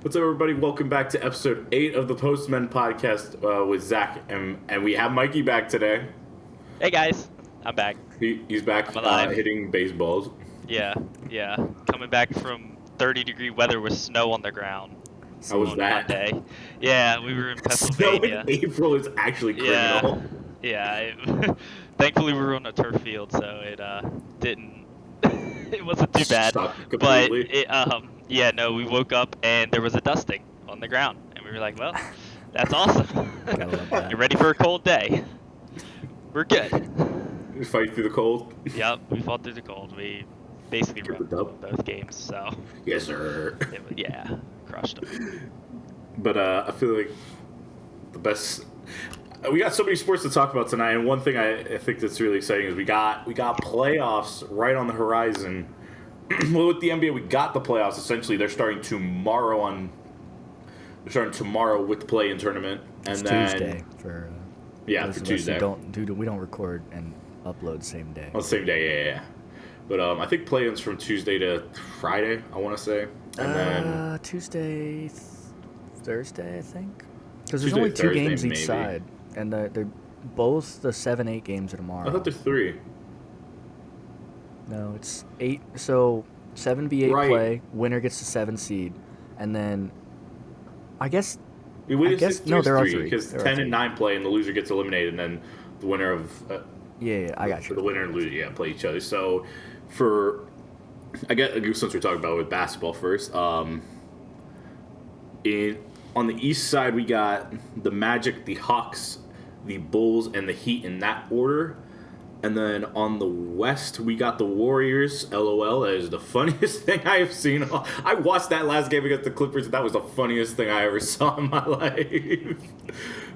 What's up, everybody? Welcome back to episode 8 of the Postmen podcast with Zach, and we have Mikey back today. Hey guys, I'm back. He's back I'm alive. hitting baseballs. Yeah. Coming back from 30-degree weather with snow on the ground. How was on that? Monday. Yeah, we were in Snow Pennsylvania. in April is actually criminal. Yeah. Thankfully, we were on a turf field, so it didn't. It wasn't too bad. Sucked But completely. we woke up and there was a dusting on the ground, and we were like, well, that's awesome. Gotta love that. You're ready for a cold day. We're good. You fight through the cold. Yep, we fought through the cold. We basically Get the won dub. both games, so Yes, sir. crushed them. But I feel like the best. We got so many sports to talk about tonight, and one thing I think that's really exciting is we got playoffs right on the horizon. Well, with the NBA, we got the playoffs. Essentially, they're starting tomorrow with the play-in tournament, and It's then Tuesday for yeah, those for of us who Tuesday. we don't record and upload same day. On the same day, yeah. But I think play-in's from Tuesday to Friday. I want to say, and then Tuesday, Thursday, I think. Because there's Tuesday, only two Thursday, games maybe. each side, and they're both the 7-8 games are tomorrow. I thought there's 3. No, it's 8. So 7v8 Right. play. Winner gets the 7 seed, and then I guess There are 3 because 10 and 9 play, and the loser gets eliminated, and then the winner of yeah, I got for you. the winner and loser, play each other. So, I guess since we're talking about with basketball first, on the East side we got the Magic, the Hawks, the Bulls, and the Heat in that order. And then on the West, we got the Warriors. LOL, that is the funniest thing I have seen. I watched that last game against the Clippers, and that was the funniest thing I ever saw in my life.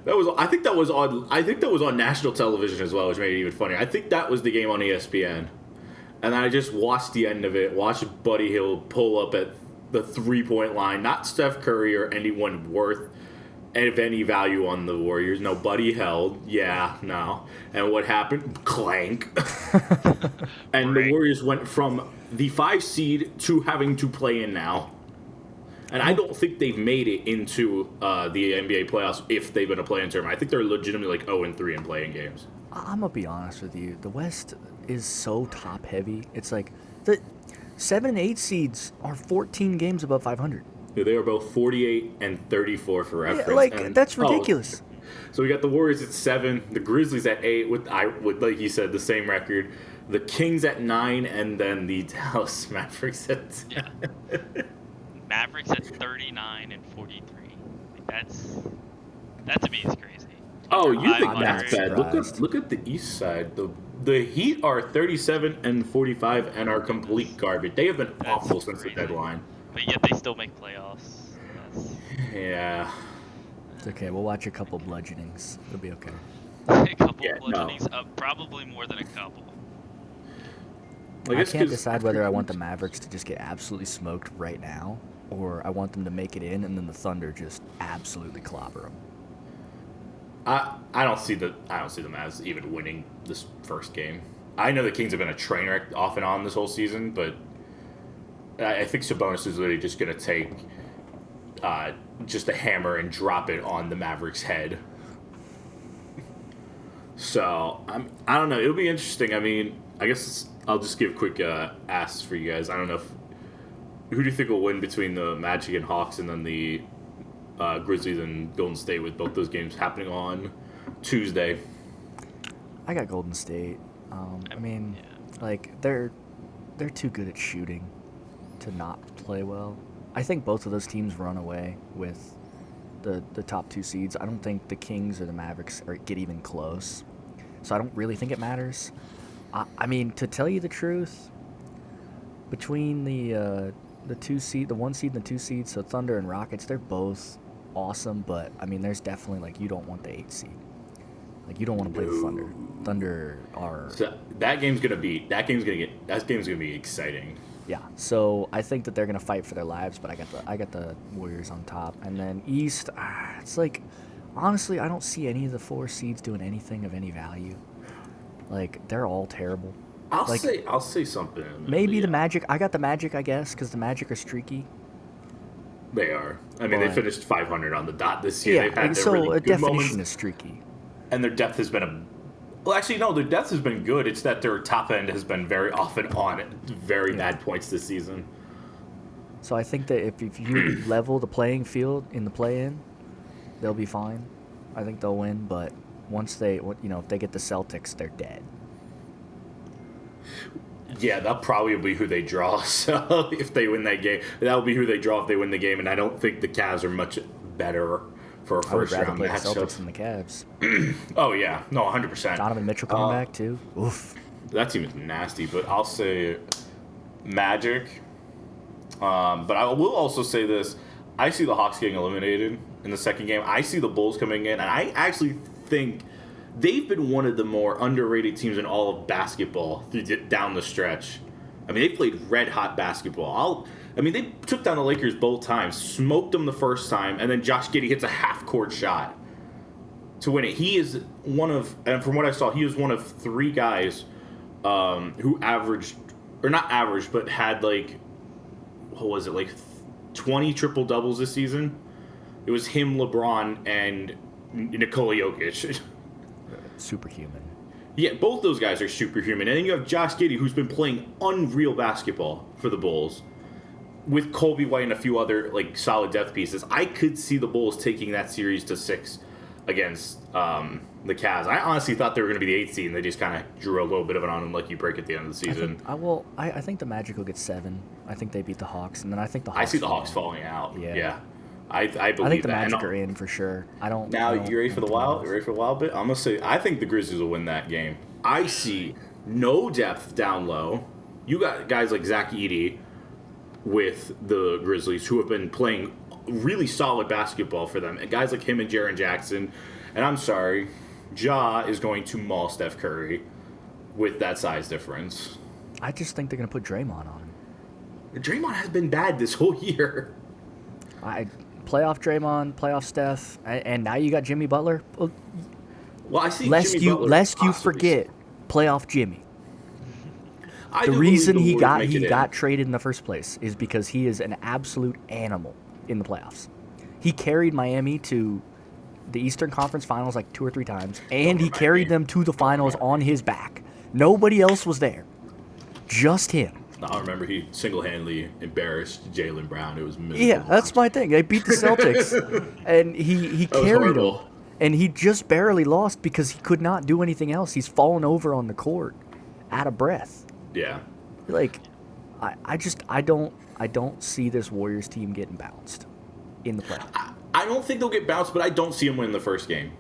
I think that was on national television as well, which made it even funnier. I think that was the game on ESPN. And I just watched the end of it, watched Buddy Hill pull up at the 3-point line, not Steph Curry or anyone worth of any value on the Warriors. No, Buddy held. Yeah, no. And what happened? Clank. And the Warriors went from the 5 seed to having to play in now. And I don't think they've made it into the NBA playoffs if they've been a play-in tournament. I think they're legitimately like 0-3 in playing games. I'm gonna be honest with you. The West is so top heavy. It's like the 7 and 8 seeds are 14 games above 500. They are both 48 and 34 for reference. Yeah, and, that's ridiculous. So we got the Warriors at 7, the Grizzlies at 8 with like you said, the same record. The Kings at 9, and then the Dallas Mavericks at 10. Yeah. Mavericks at 39 and 43. Like, that to me is crazy. Oh, you think 500. that's bad? Look at the East side. The Heat are 37 and 45 and are complete garbage. They have been That's awful since crazy. the deadline. But yet they still make playoffs. Yeah. It's okay. We'll watch a couple bludgeonings. It'll be okay. A couple Yeah, of bludgeonings, probably more than a couple. I can't decide whether I want the Mavericks to just get absolutely smoked right now, or I want them to make it in and then the Thunder just absolutely clobber them. I don't see the Mavs even winning this first game. I know the Kings have been a train wreck off and on this whole season, but I think Sabonis is literally just going to take just a hammer and drop it on the Mavericks' head. So I don't know. It'll be interesting. I mean, I guess I'll just give quick asks for you guys. I don't know who do you think will win between the Magic and Hawks, and then the Grizzlies and Golden State, with both those games happening on Tuesday. I got Golden State. I mean, like they're too good at shooting to not play well. I think both of those teams run away with the top 2 seeds. I don't think the Kings or the Mavericks get even close. So I don't really think it matters. I mean, to tell you the truth, between the 1 seed and the 2 seed, so Thunder and Rockets, they're both awesome, but I mean, there's definitely like you don't want the 8 seed. Like you don't want to play the Thunder. Thunder are that game's gonna be exciting. Yeah, so I think that they're gonna fight for their lives, but I got the Warriors on top, and then East. It's like, honestly, I don't see any of the 4 seeds doing anything of any value. Like they're all terrible. I'll say something. Maybe the Magic. I got the Magic, I guess, because the Magic are streaky. They are. I mean, they But- finished 500 on the dot this year. Yeah, They've had their so really a good moments, definition is streaky. and their depth has been well, actually, no, their depth has been good. It's that their top end has been very often on very bad points this season. So I think that if you level the playing field in the play-in, they'll be fine. I think they'll win, but once if they get the Celtics, they're dead. Yeah, that'll probably be who they draw. So if they win that game, that'll be who they draw if they win the game. And I don't think the Cavs are much better for a I would first rather round play the matchup. Celtics than the Cavs. Oh yeah, no, 100%. Donovan Mitchell coming back too. Oof. That team is nasty, but I'll say Magic. But I will also say this: I see the Hawks getting eliminated in the second game. I see the Bulls coming in, and I actually think they've been one of the more underrated teams in all of basketball down the stretch. I mean, they played red-hot basketball. They took down the Lakers both times, smoked them the first time, and then Josh Giddey hits a half-court shot to win it. He is and from what I saw, he is one of 3 guys who averaged, or not averaged, but had 20 triple-doubles this season. It was him, LeBron, and Nikola Jokic. Superhuman. Yeah, both those guys are superhuman. And then you have Josh Giddey, who's been playing unreal basketball for the Bulls, with Kobe White and a few other solid depth pieces. I could see the Bulls taking that series to 6 against the Cavs. I honestly thought they were going to be the 8th seed, and they just kind of drew a little bit of an unlucky break at the end of the season. I think the Magic will get 7. I think they beat the Hawks, and then I think the Hawks. I see the Hawks falling out. Yeah. I believe I think the that. Magic are in for sure. Now, you ready for the Wild? You ready for the Wild bit? I'm going to say, I think the Grizzlies will win that game. I see no depth down low. You got guys like Zach Edey with the Grizzlies who have been playing really solid basketball for them. And guys like him and Jaren Jackson. And I'm sorry, Ja is going to maul Steph Curry with that size difference. I just think they're going to put Draymond on him. Draymond has been bad this whole year. Playoff Draymond, playoff Steph, and now you got Jimmy Butler. Well, I see. Lest Jimmy Butler you possibly- forget playoff Jimmy. I The do reason believe he the got Warriors make it in. traded in the first place is because he is an absolute animal in the playoffs. He carried Miami to the Eastern Conference Finals 2 or 3 times, and he carried them to the finals on his back. Nobody else was there, just him. I remember he single-handedly embarrassed Jaylen Brown. It was miserable. Yeah, that's my thing. They beat the Celtics, and he That was carried them, horrible. and he just barely lost because he could not do anything else. He's fallen over on the court, out of breath. Yeah. I don't see this Warriors team getting bounced in the playoffs. I don't think they'll get bounced, but I don't see them winning the first game.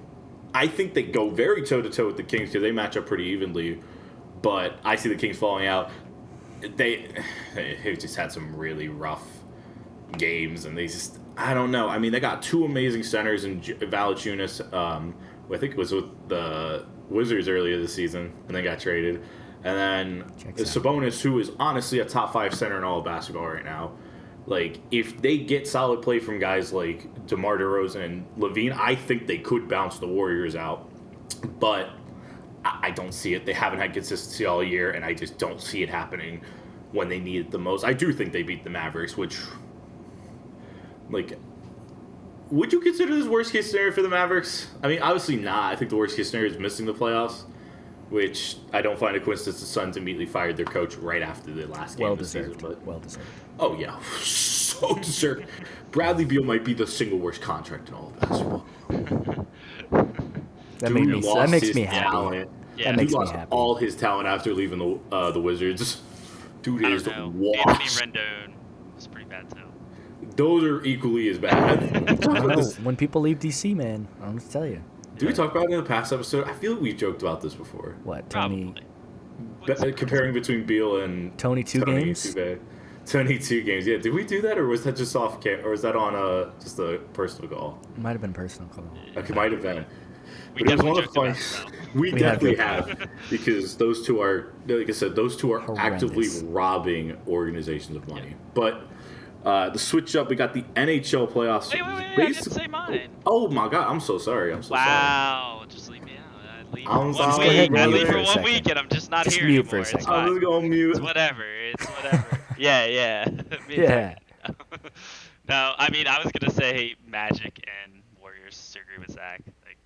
I think they go very toe-to-toe with the Kings because they match up pretty evenly, but I see the Kings falling out. They just had some really rough games, and I don't know. I mean, they got 2 amazing centers in Valanciunas, who I think it was with the Wizards earlier this season, and they got traded. And then Sabonis, who is honestly a top 5 center in all of basketball right now. If they get solid play from guys like DeMar DeRozan and Levine, I think they could bounce the Warriors out. But I don't see it. They haven't had consistency all year, and I just don't see it happening when they need it the most. I do think they beat the Mavericks, which, would you consider this worst case scenario for the Mavericks? I mean, obviously not. I think the worst case scenario is missing the playoffs, which I don't find a coincidence. The Suns immediately fired their coach right after the last game of the season. Well deserved. Oh yeah, so deserved. Bradley Beal might be the single worst contract in all of basketball. That Dude makes lost me his happy. talent. Yeah. That makes He me lost happy. all his talent after leaving the Wizards. Dude I is don't know. Anthony washed. Rendon was pretty bad too. Those are equally as bad. I don't know. When people leave DC, man, I'm going to tell you. Did we talk about it in the past episode? I feel like we joked about this before. What, Tony? Probably. Comparing between Beal and Tony 2 games? Tony 2 games. Yeah, did we do that, or was that just off camera, or was that on just a personal call? Might have been a personal call. Okay, might have been. We But it was definitely one of joked the about funny. it, We We definitely have. have, because those two are, like I said, those two are actively Horrendous. robbing organizations of money. But the switch up, we got the NHL playoffs. Wait, I didn't say mine. Oh my god, I'm so sorry. I'm so sorry. Wow, just leave me out. I'd leave I'm for 1 sorry. week. Go I'd ahead, leave mute for for a 1 second. week, and I'm just not Just here mute for anymore. a It's second. I'm fine. just going mute. It's whatever. Yeah. Yeah. No, I mean I was gonna say Magic and Warriors. To agree with Zach. Like,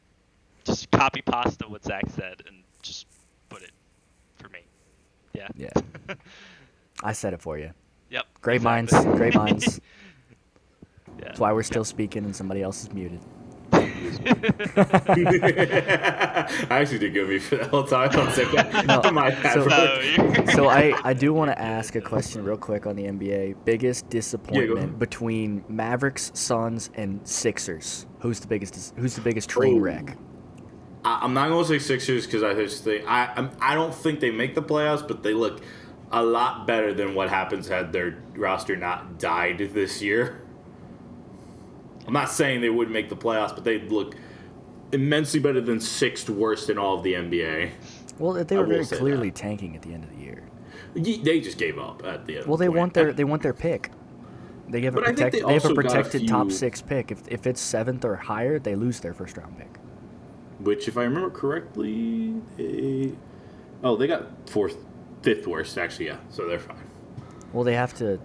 just copy pasta what Zach said and just put it for me. Yeah. Yeah. I said it for you. Yep. Great exactly. minds. Great minds. Yeah. That's why we're still speaking and somebody else is muted. I actually did go me for that whole time. I was like, No, my bad, so- brother. So I do want to ask a question real quick on the NBA. Biggest disappointment ahead. between Mavericks, Suns, and Sixers. Who's the biggest train Oh. wreck? I'm not going to say Sixers because I just think I don't think they make the playoffs, but they look a lot better than what happens had their roster not died this year. I'm not saying they would make the playoffs, but they look immensely better than sixth worst in all of the NBA. Well, they I were will very say clearly that. tanking at the end of the year. They just gave up at the end. Well, of the they point. want their pick. They have a But I think they they have a also got a protected top few- 6 pick. If it's 7th or higher, they lose their first round pick. Which, if I remember correctly, they got fifth worst actually. Yeah, so they're fine. Well, they have to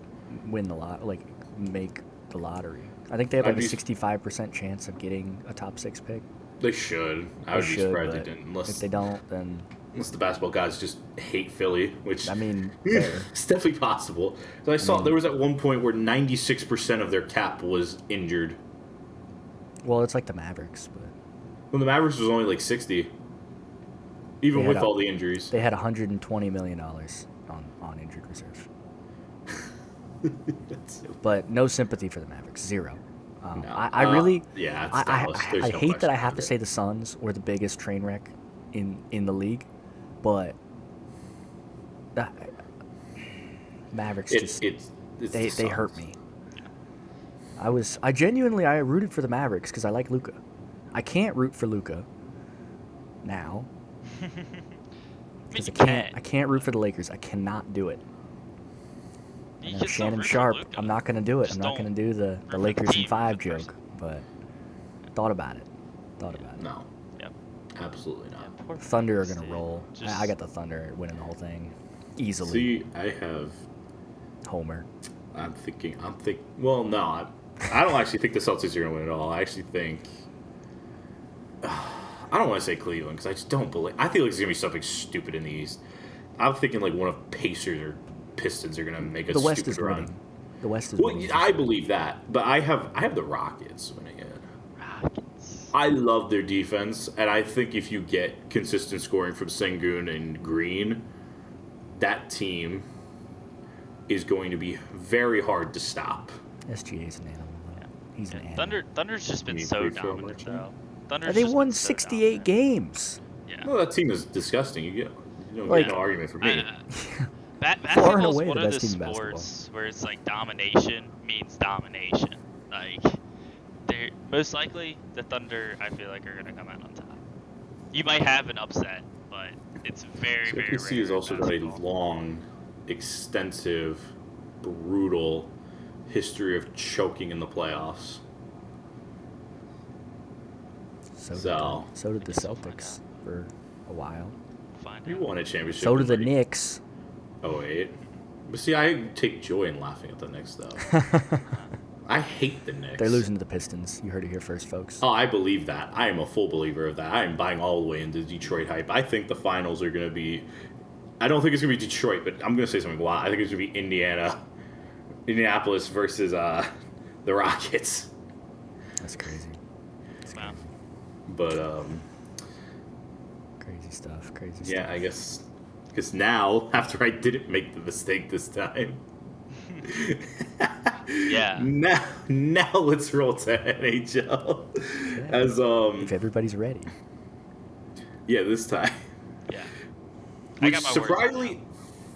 win the make the lottery. I think they have I'd like a be- 65% chance of getting a top 6 pick. They should. I would be surprised they didn't. If they don't, then Unless the basketball guys just hate Philly, which I mean, fair. it's definitely possible. So I saw there was at one point where 96% of their cap was injured. Well, it's like the Mavericks, but When the Mavericks was only like 60, even They with had a- all the injuries. they had $120 million on injured reserve. But no sympathy for the Mavericks, zero. No. I really, yeah, it's I Dallas. There's I no hate that question I have about to it. say the Suns were the biggest train wreck in the league, but the Mavericks It's just the they hurt Suns. me. I genuinely rooted for the Mavericks because I like Luka. I can't root for Luka now because I can't root for the Lakers. I cannot do it. I You know can still Shannon root for Sharp. Luka. I'm not gonna do it. Just I'm not gonna don't do the for the Lakers in team, 5 for the person. joke, but thought about it. No, Yep. absolutely not. Yeah, poor Thunder are Phoenix, gonna dude. roll. Just- I got the Thunder winning the whole thing easily. See, I have. Homer. I'm thinking. Well, no, I don't actually think the Celtics are going to win at all. I actually think. I don't want to say Cleveland because I just don't believe. I feel like it's going to be something stupid in the East. I'm thinking like one of Pacers or Pistons are going to make a The West stupid is run. winning. The West is Well, winning. I believe that, but I have the Rockets winning it. Rockets. I love their defense, and I think if you get consistent scoring from Sengun and Green, that team is going to be very hard to stop. SGA's an animal. Though. He's an Yeah, animal. Thunder's just been You mean so free throw dominant merchant? though. Thunder's They just won been so 68 dominant. games. Yeah. Well, that team is disgusting. You don't Like, get no argument from me. Far and Basketball is away one the of best the team in sports where it's like domination means domination. Like, they're most likely the Thunder. I feel like are gonna come out on top. You might have an upset, but it's very, very rare. OKC has in also got a basketball. long, extensive, brutal history of choking in the playoffs. So did the I guess we'll find Celtics for a while. Find You out. won a championship. So did the in Knicks. 08. But see, I take joy in laughing at the Knicks, though. I hate the Knicks. They're losing to the Pistons. You heard it here first, folks. Oh, I believe that. I am a full believer of that. I am buying all the way into Detroit hype. I think the finals are going to be. I don't think it's going to be Detroit, but I'm going to say something wild. I think it's going to be Indianapolis versus the Rockets. That's crazy. Wow. But Crazy stuff. yeah, I guess because now after I didn't make the mistake this time. Yeah. Now let's roll to NHL. Yeah. As If everybody's ready. yeah, this time. Yeah. I Which got my words surprisingly,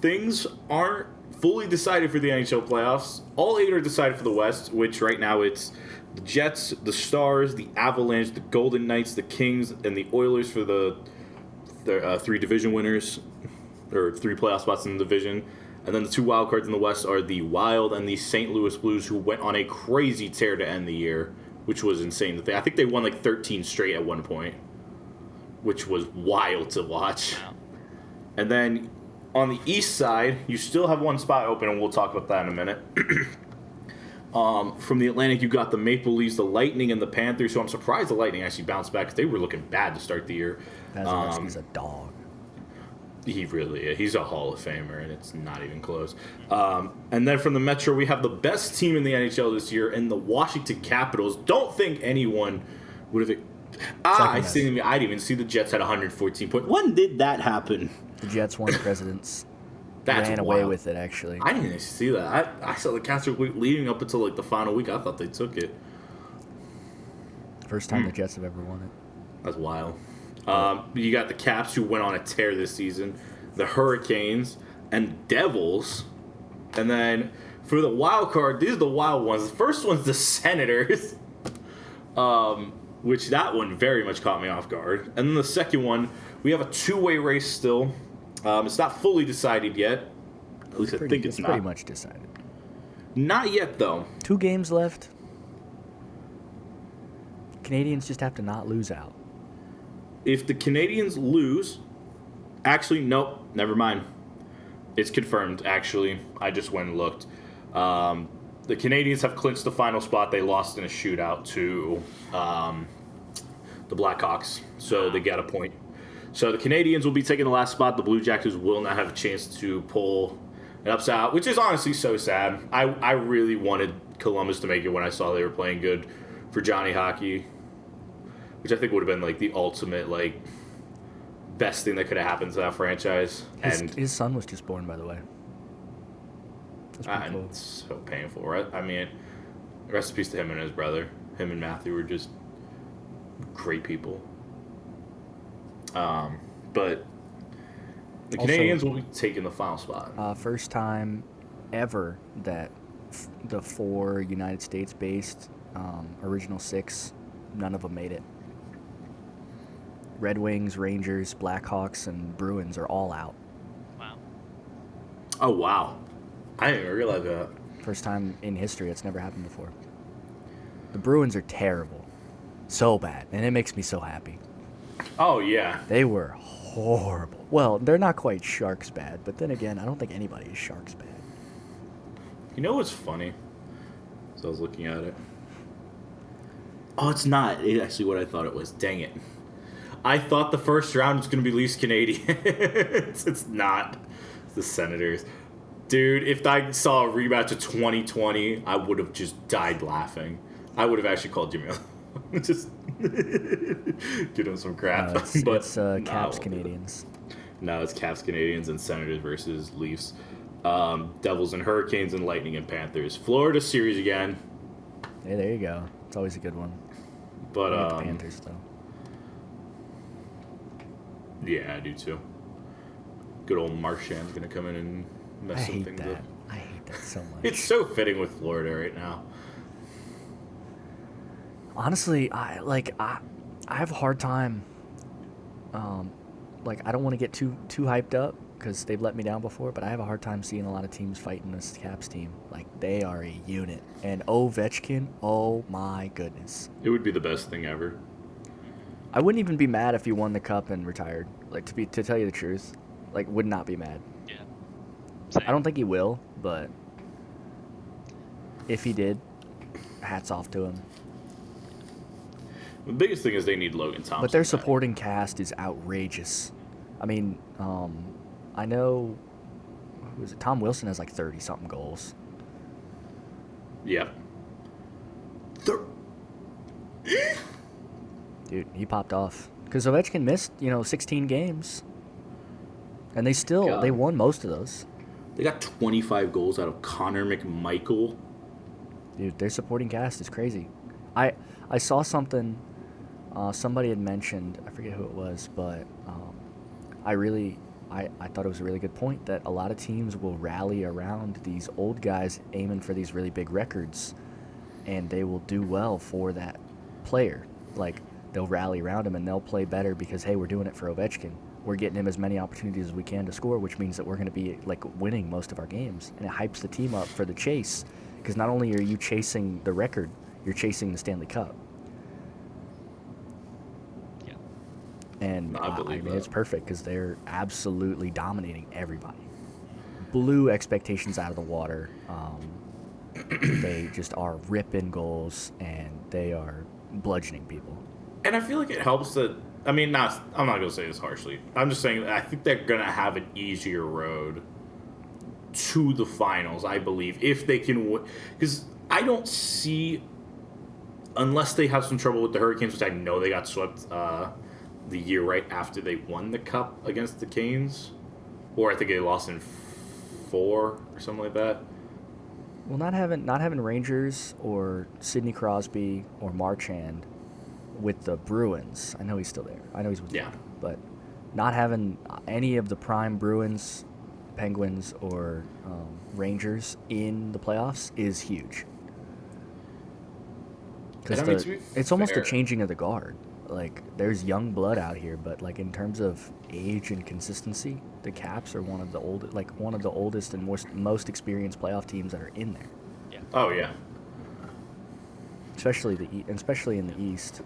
things aren't fully decided for the NHL playoffs. All 8 are decided for the West, which right now it's the Jets, the Stars, the Avalanche, the Golden Knights, the Kings, and the Oilers for the 3 division winners, or 3 playoff spots in the division. And then the 2 wild cards in the West are the Wild and the St. Louis Blues, who went on a crazy tear to end the year, which was insane. I think they won like 13 straight at one point, which was wild to watch. Wow. And then on the East side, you still have one spot open, and we'll talk about that in a minute. From the Atlantic, you got the Maple Leafs, the Lightning, and the Panthers. So I'm surprised the Lightning actually bounced back because they were looking bad to start the year. Vasilevsky's a dog. He really is. He's a Hall of Famer, and it's not even close. And then from the Metro, we have the best team in the NHL this year, and the Washington Capitals. Don't think anyone would have. I didn't even see the Jets had 114 points. When did that happen? The Jets won the Presidents. That's ran wild. away with it, actually. I didn't even see that. I saw the Cats were leading up until like the final week. I thought they took it. First time the Jets have ever won it. That's wild. You got the Caps, who went on a tear this season, the Hurricanes, and Devils. And then for the wild card, these are the wild ones. The first one's the Senators, which that one very much caught me off guard. And then the second one, we have a two-way race still. It's not fully decided yet. At least I think it's not. Pretty much decided. Not yet, though. 2 games left. Canadians just have to not lose out. If the Canadians lose, actually, nope, never mind. It's confirmed, actually. I just went and looked. The Canadians have clinched the final spot. They lost in a shootout to the Blackhawks, so they got a point. So the Canadians will be taking the last spot. The Blue Jackets will not have a chance to pull an upset out, which is honestly so sad. I really wanted Columbus to make it when I saw they were playing good for Johnny Hockey, which I think would have been like the ultimate like best thing that could have happened to that franchise. His son was just born, by the way. That's pretty cool. It's so painful, right? I mean, rest in peace to him and his brother. Him and Matthew were just great people. But the Canadians will be taking the final spot. First time ever that the 4 United States-based original 6, none of them made it. Red Wings, Rangers, Blackhawks, and Bruins are all out. Wow. Oh, wow. I didn't even realize that. First time in history. It's never happened before. The Bruins are terrible. So bad. And it makes me so happy. Oh, yeah. They were horrible. Well, they're not quite Sharks bad, but then again, I don't think anybody is Sharks bad. You know what's funny? So I was looking at it. Oh, it's not. It's actually what I thought it was. Dang it. I thought the first round was going to be Leafs Canadians. It's not. It's the Senators. Dude, if I saw a rematch of 2020, I would have just died laughing. I would have actually called Jimmy. Just give him some crap. It's Caps Canadians. No, it's Caps Canadians and Senators versus Leafs. Devils and Hurricanes and Lightning and Panthers. Florida series again. Hey, there you go. It's always a good one. But I like the Panthers, though. Yeah, I do too. Good old Marchand's gonna come in and mess some things up. I hate that so much. It's so fitting with Florida right now. Honestly, I have a hard time. I don't want to get too hyped up because they've let me down before, but I have a hard time seeing a lot of teams fighting this Caps team. Like, they are a unit. And Ovechkin, oh my goodness. It would be the best thing ever. I wouldn't even be mad if he won the cup and retired. Like, to tell you the truth, would not be mad. Yeah. Same. I don't think he will, but if he did, hats off to him. The biggest thing is they need Logan Thompson. But their supporting cast is outrageous. I mean, I know, who is it? Tom Wilson has 30-something goals. Yep. Dude, he popped off. Because Ovechkin missed, 16 games. And they won most of those. They got 25 goals out of Connor McMichael. Dude, their supporting cast is crazy. I saw something somebody had mentioned, I forget who it was, but I thought it was a really good point that a lot of teams will rally around these old guys aiming for these really big records, and they will do well for that player. They'll rally around him and they'll play better because, hey, we're doing it for Ovechkin. We're getting him as many opportunities as we can to score, which means that we're going to be winning most of our games, and it hypes the team up for the chase because not only are you chasing the record, you're chasing the Stanley Cup. Yeah. And I believe that. It's perfect because they're absolutely dominating everybody. Blew expectations out of the water. They just are ripping goals, and they are bludgeoning people. And I feel like it helps that, I mean, I'm not going to say this harshly. I'm just saying that I think they're going to have an easier road to the finals, I believe, if they can win. Because I don't see, unless they have some trouble with the Hurricanes, which I know they got swept the year right after they won the Cup against the Canes. Or I think they lost in 4 or something like that. Well, not having Rangers or Sidney Crosby or Marchand with the Bruins. I know he's still there. I know he's with them. But not having any of the prime Bruins, Penguins, or Rangers in the playoffs is huge. Because it's almost a changing of the guard. Like, there's young blood out here, but like in terms of age and consistency, the Caps are one of the oldest and most experienced playoff teams that are in there. Yeah. Oh yeah. Especially in the East.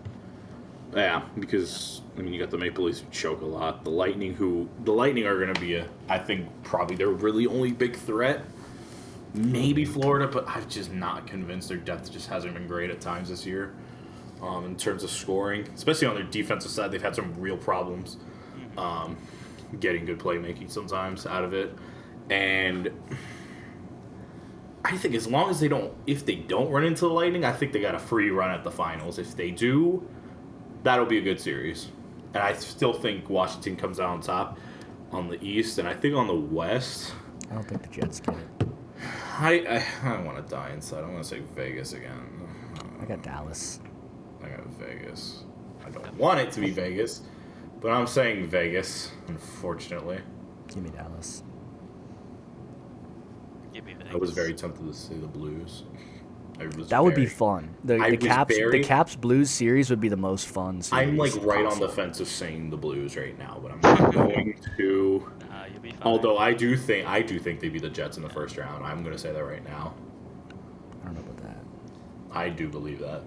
Yeah, because I mean you got the Maple Leafs who choke a lot. The Lightning are going to be I think probably their really only big threat. Maybe Florida, but I'm just not convinced. Their depth just hasn't been great at times this year. In terms of scoring, especially on their defensive side, they've had some real problems getting good playmaking sometimes out of it. And I think as long as if they don't run into the Lightning, I think they got a free run at the finals. If they do, that'll be a good series. And I still think Washington comes out on top on the East, and I think on the West, I don't think the Jets get it. I don't want to die inside. I'm going to say Vegas again. I got Dallas. I got Vegas. I don't want it to be Vegas, but I'm saying Vegas, unfortunately. Give me Dallas. Give me Vegas. I was very tempted to say the Blues. That would be fun. The Caps Blues series would be the most fun series. I'm like right on the fence of saying the Blues right now, but I'm not going to. You'll be fine. Although I do think they beat the Jets in the first round. I'm going to say that right now. I don't know about that. I do believe that.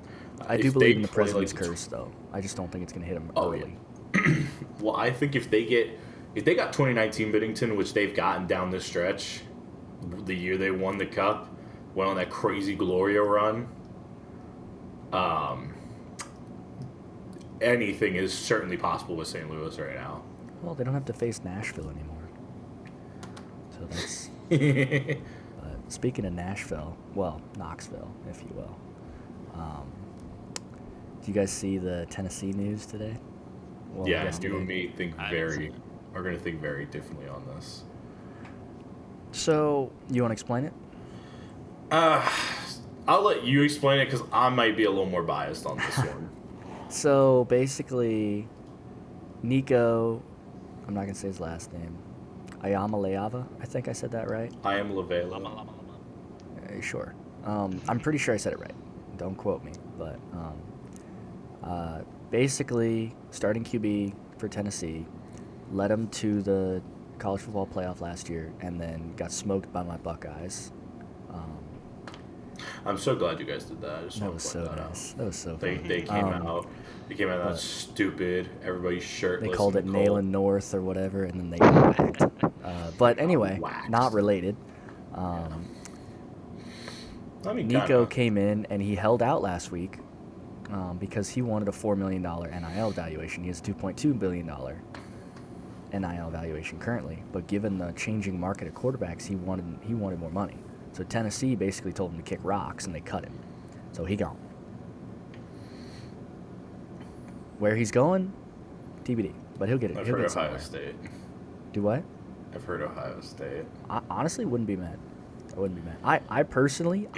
I do believe in the President's Curse, though. I just don't think it's going to hit them early. Yeah. Well, I think if they got 2019 Biddington, which they've gotten down this stretch, the year they won the Cup, went on that crazy Gloria run, anything is certainly possible with St. Louis right now. Well, they don't have to face Nashville anymore. So that's... But speaking of Nashville, well, Knoxville, if you will. Do you guys see the Tennessee news today? Well, yeah, you and me are going to think very differently on this. So, you want to explain it? I'll let you explain it because I might be a little more biased on this one. So, basically, Nico, I'm not going to say his last name, Ayamaleava, I think I said that right? I am Lavela. Sure. I'm pretty sure I said it right. Don't quote me. But basically, starting QB for Tennessee, led him to the college football playoff last year, and then got smoked by my Buckeyes. I'm so glad you guys did that. That was so nice. That was so funny. They came out. They came out that stupid. Everybody's shirtless. They called it Nailing North or whatever, and then they got whacked. But anyway, not related. Nico came in and he held out last week because he wanted a $4 million NIL valuation. He has a $2.2 billion NIL valuation currently, but given the changing market of quarterbacks, he wanted more money. So Tennessee basically told him to kick rocks, and they cut him. So he gone. Where he's going, TBD. But he'll get it. I've he'll heard get Ohio State. Do what? I've heard Ohio State. I honestly wouldn't be mad. I wouldn't be mad. I personally,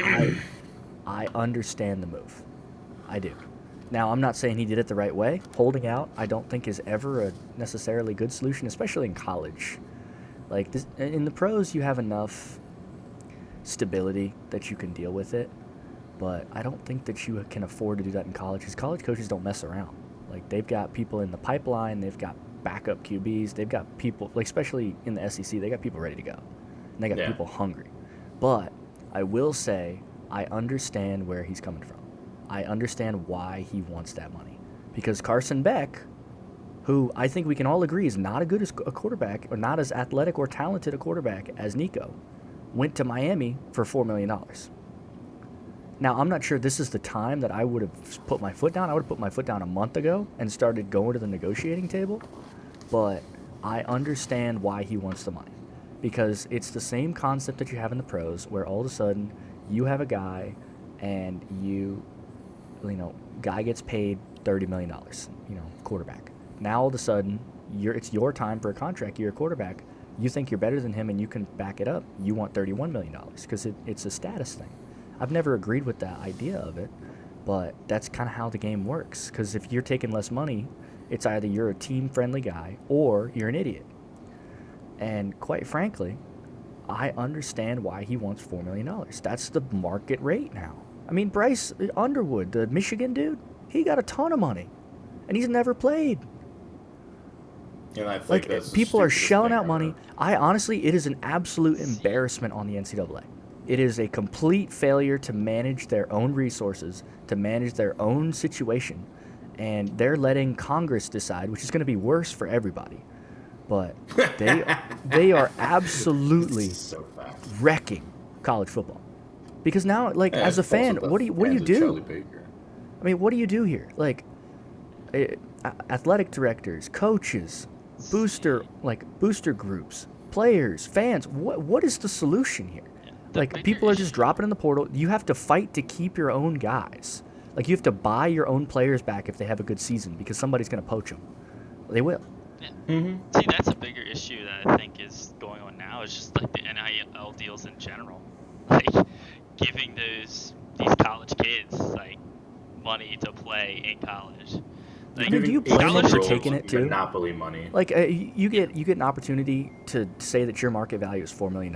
I understand the move. I do. Now, I'm not saying he did it the right way. Holding out, I don't think is ever a necessarily good solution, especially in college. Like this, in the pros, you have enough stability that you can deal with it, but I don't think that you can afford to do that in college, because college coaches don't mess around. Like, they've got people in the pipeline, they've got backup QBs, they've got people, like, especially in the SEC, they got people ready to go, and they got people hungry. But I will say, I understand where he's coming from. I understand why he wants that money, because Carson Beck, who I think we can all agree is not as good as a quarterback, or not as athletic or talented a quarterback as Nico, went to Miami for $4 million. Now, I'm not sure this is the time that I would have put my foot down. I would have put my foot down a month ago and started going to the negotiating table. But I understand why he wants the money. Because it's the same concept that you have in the pros, where all of a sudden you have a guy and guy gets paid $30 million, quarterback. Now all of a sudden, it's your time for a contract. You're a quarterback. You think you're better than him and you can back it up. You want $31 million because it's a status thing. I've never agreed with that idea of it, but that's kind of how the game works. Because if you're taking less money, it's either you're a team-friendly guy or you're an idiot. And quite frankly, I understand why he wants $4 million. That's the market rate now. I mean, Bryce Underwood, the Michigan dude, he got a ton of money, and he's never played. And I think that's people are shelling out money. It is an absolute embarrassment on the NCAA. It is a complete failure to manage their own resources, to manage their own situation, and they're letting Congress decide, which is going to be worse for everybody. But they are absolutely wrecking college football. Because now, as a fan, what do you do? I mean, what do you do here? Athletic directors, coaches, booster groups, players, fans. What is the solution here? People are just dropping in the portal. You have to fight to keep your own guys. You have to buy your own players back if they have a good season because somebody's going to poach them. They will. Yeah. Mm-hmm. See, that's a bigger issue that I think is going on now. Is just the NIL deals in general, giving these college kids money to play in college. Do you blame them for taking it too? Monopoly money. You get an opportunity to say that your market value is $4 million,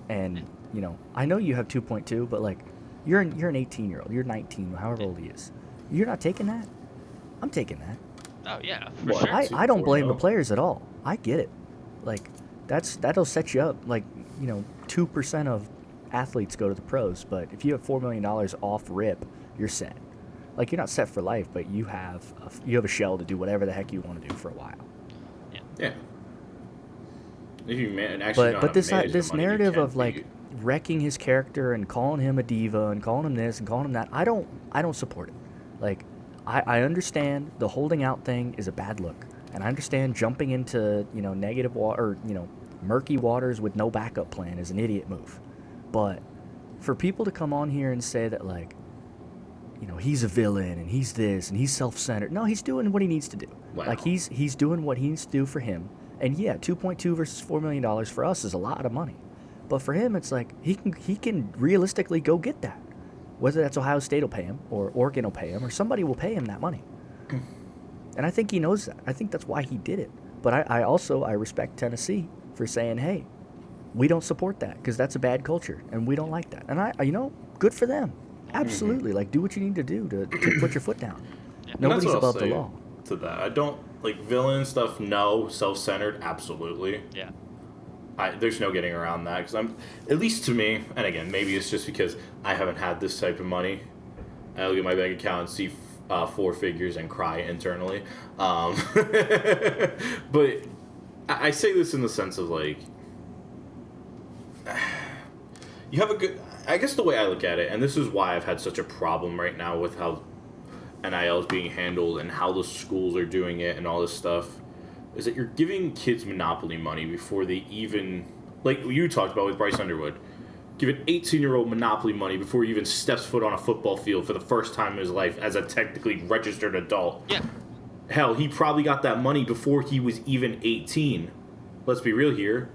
and I know you have 2.2, but you're an 18-year-old, you're 19, however old he is. You're not taking that. I'm taking that. Oh yeah, for sure. I don't blame the players at all. I get it. That'll set you up. 2% of athletes go to the pros, but if you have $4 million off rip, you're set. You're not set for life, but you have a shell to do whatever the heck you want to do for a while. Yeah. If you but this narrative of wrecking his character and calling him a diva and calling him this and calling him that, I don't support it. I understand the holding out thing is a bad look, and I understand jumping into negative water or murky waters with no backup plan is an idiot move. But for people to come on here and say that he's a villain and he's this and he's self-centered, no, he's doing what he needs to do. Wow. He's doing what he needs to do for him. And yeah, 2.2 versus $4 million for us is a lot of money, but for him it's he can realistically go get that. Whether that's Ohio State will pay him, or Oregon will pay him, or somebody will pay him that money. And I think he knows that. I think that's why he did it. But I also respect Tennessee for saying, hey, we don't support that because that's a bad culture, and we don't like that. And good for them. Absolutely. Do what you need to do to put your foot down. Yeah. Nobody's above the law. To that, I don't villain stuff. No, self-centered. Absolutely. Yeah. There's no getting around that because at least to me, and again, maybe it's just because I haven't had this type of money. I look at my bank account and see 4 figures and cry internally. But I say this in the sense of you have a good. I guess the way I look at it, and this is why I've had such a problem right now with how NIL is being handled and how the schools are doing it and all this stuff, is that you're giving kids monopoly money before they even, you talked about with Bryce Underwood, give an 18-year-old monopoly money before he even steps foot on a football field for the first time in his life as a technically registered adult. Yeah. Hell, he probably got that money before he was even 18. Let's be real here.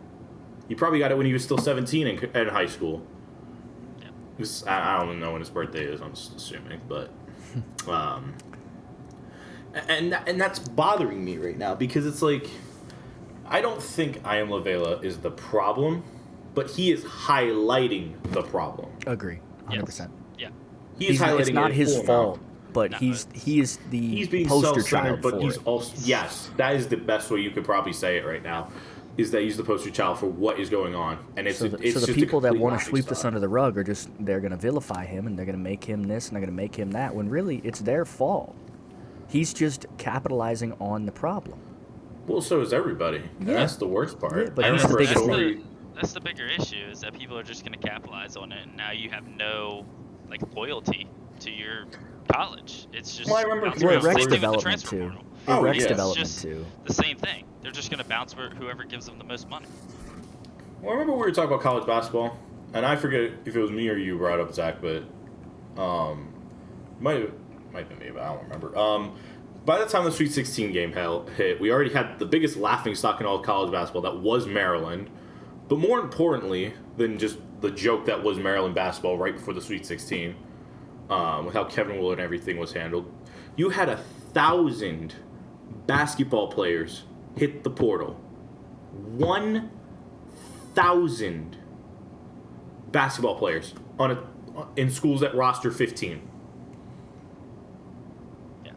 He probably got it when he was still 17 in high school. Yeah. I don't know when his birthday is, I'm just assuming, but... And that's bothering me right now because it's I don't think I Am Lavela is the problem, but he is highlighting the problem. Agree, 100%. Yeah, he's highlighting. It's not his fault, but he is the being poster child but for he's it. Also yes, that is the best way you could probably say it right now. Is that he's the poster child for what is going on, and it's so the people that want to sweep this under the rug are they're going to vilify him and they're going to make him this and they're going to make him that when really it's their fault. He's just capitalizing on the problem. Well, so is everybody. Yeah. And that's the worst part. Yeah, but he's the biggest that's the bigger issue is that people are just going to capitalize on it, and now you have no like loyalty to your college. It's just Well, I remember bouncing Well, around. it wrecks Same thing with the development transfer too. portal. It Oh, wrecks yeah. development It's just too. the same thing. They're just going to bounce whoever gives them the most money. Well, I remember we were talking about college basketball, and I forget if it was me or you brought up Zach, but might have been me, but I don't remember. By the time the Sweet 16 game hit, we already had the biggest laughing stock in all of college basketball. That was Maryland, but more importantly than just the joke that was Maryland basketball right before the Sweet 16, with how Kevin Willard and everything was handled, you had 1,000 basketball players hit the portal. 1,000 basketball players in schools that roster 15. Yeah.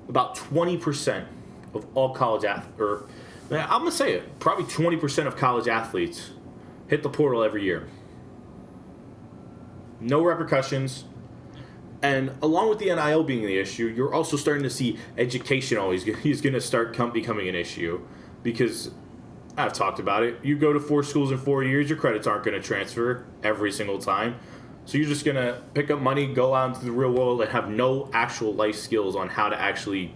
About 20% of all college athletes, or I'm going to say it, probably 20% of college athletes hit the portal every year. No repercussions. And along with the NIL being the issue, you're also starting to see education always is going to start becoming an issue, because I've talked about it. You go to 4 schools in 4 years, your credits aren't going to transfer every single time. So you're just going to pick up money, go out into the real world, and have no actual life skills on how to actually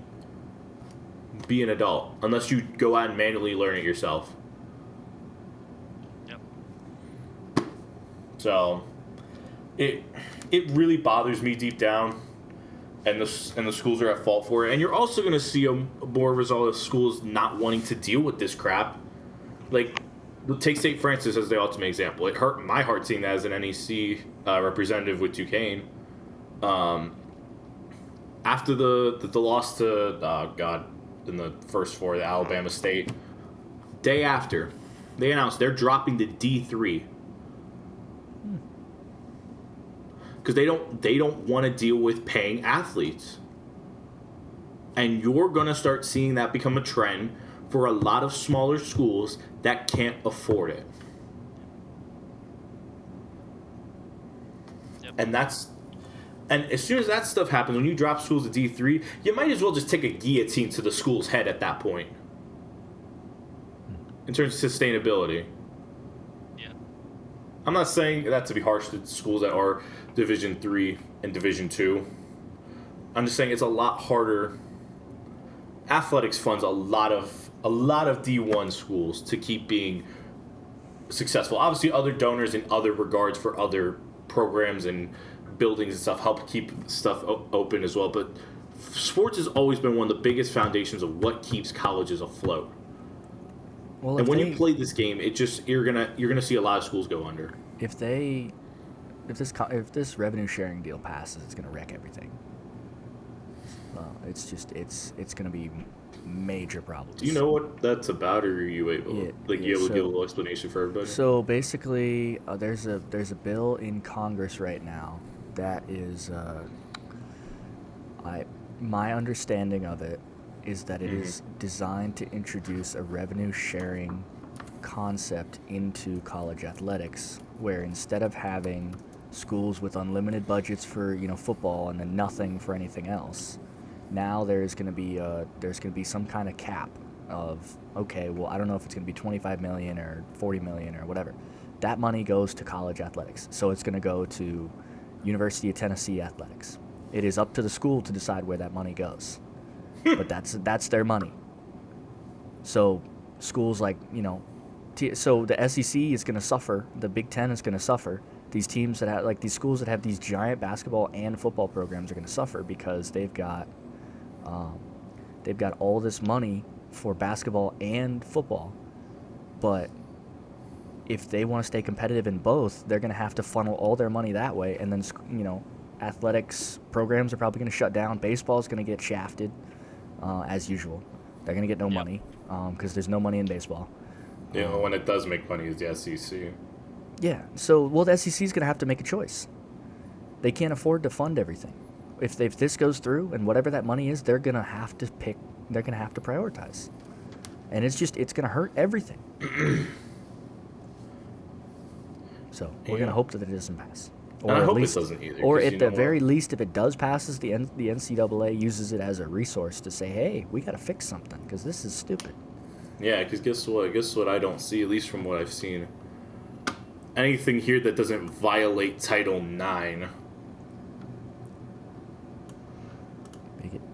be an adult, unless you go out and manually learn it yourself. Yep. So it really bothers me deep down, and the schools are at fault for it. And you're also going to see a more result of schools not wanting to deal with this crap. Like, take St. Francis as the ultimate example. It hurt my heart seeing that as an NEC representative with Duquesne. After the loss to in the first 4, the Alabama State, day after, they announced they're dropping to D3 because they don't want to deal with paying athletes. And you're gonna start seeing that become a trend for a lot of smaller schools that can't afford it. Yep. And as soon as that stuff happens, when you drop schools to D3, you might as well just take a guillotine to the school's head at that point. In terms of sustainability. Yeah. I'm not saying that to be harsh to schools that are Division 3 and Division 2. I'm just saying it's a lot harder. Athletics funds a lot of D1 schools to keep being successful. Obviously, other donors in other regards for other programs and buildings and stuff help keep stuff open as well. But sports has always been one of the biggest foundations of what keeps colleges afloat. Well, and when you play this game, it just you're gonna see a lot of schools go under. If this revenue sharing deal passes, it's gonna wreck everything. It's gonna be major problems. Do you know what that's about, or are you able you able to give a little explanation for everybody? So basically, there's a bill in Congress right now that is my understanding of it is that it is designed to introduce a revenue sharing concept into college athletics, where instead of having schools with unlimited budgets for football and then nothing for anything else, now there's going to be some kind of cap of, okay, well, I don't know if it's going to be 25 million or 40 million or whatever. That money goes to college athletics. So it's going to go to University of Tennessee athletics. It is up to the school to decide where that money goes. But that's their money. So schools like, so the SEC is going to suffer, the Big Ten is going to suffer. These teams that have, like these schools that have these giant basketball and football programs are going to suffer because they've got all this money for basketball and football. But if they want to stay competitive in both, they're going to have to funnel all their money that way. And then, athletics programs are probably going to shut down. Baseball is going to get shafted, as usual. They're going to get no money because there's no money in baseball. Yeah, when it does make money is the SEC. Yeah, so, the SEC is going to have to make a choice. They can't afford to fund everything. If this goes through and whatever that money is, they're going to have to prioritize. And it's going to hurt everything. So we're going to hope that it doesn't pass. Or I hope it doesn't either. Or at the very least, if it does passes, the NCAA uses it as a resource to say, hey, we got to fix something because this is stupid. Yeah, because guess what I don't see, at least from what I've seen. Anything here that doesn't violate Title IX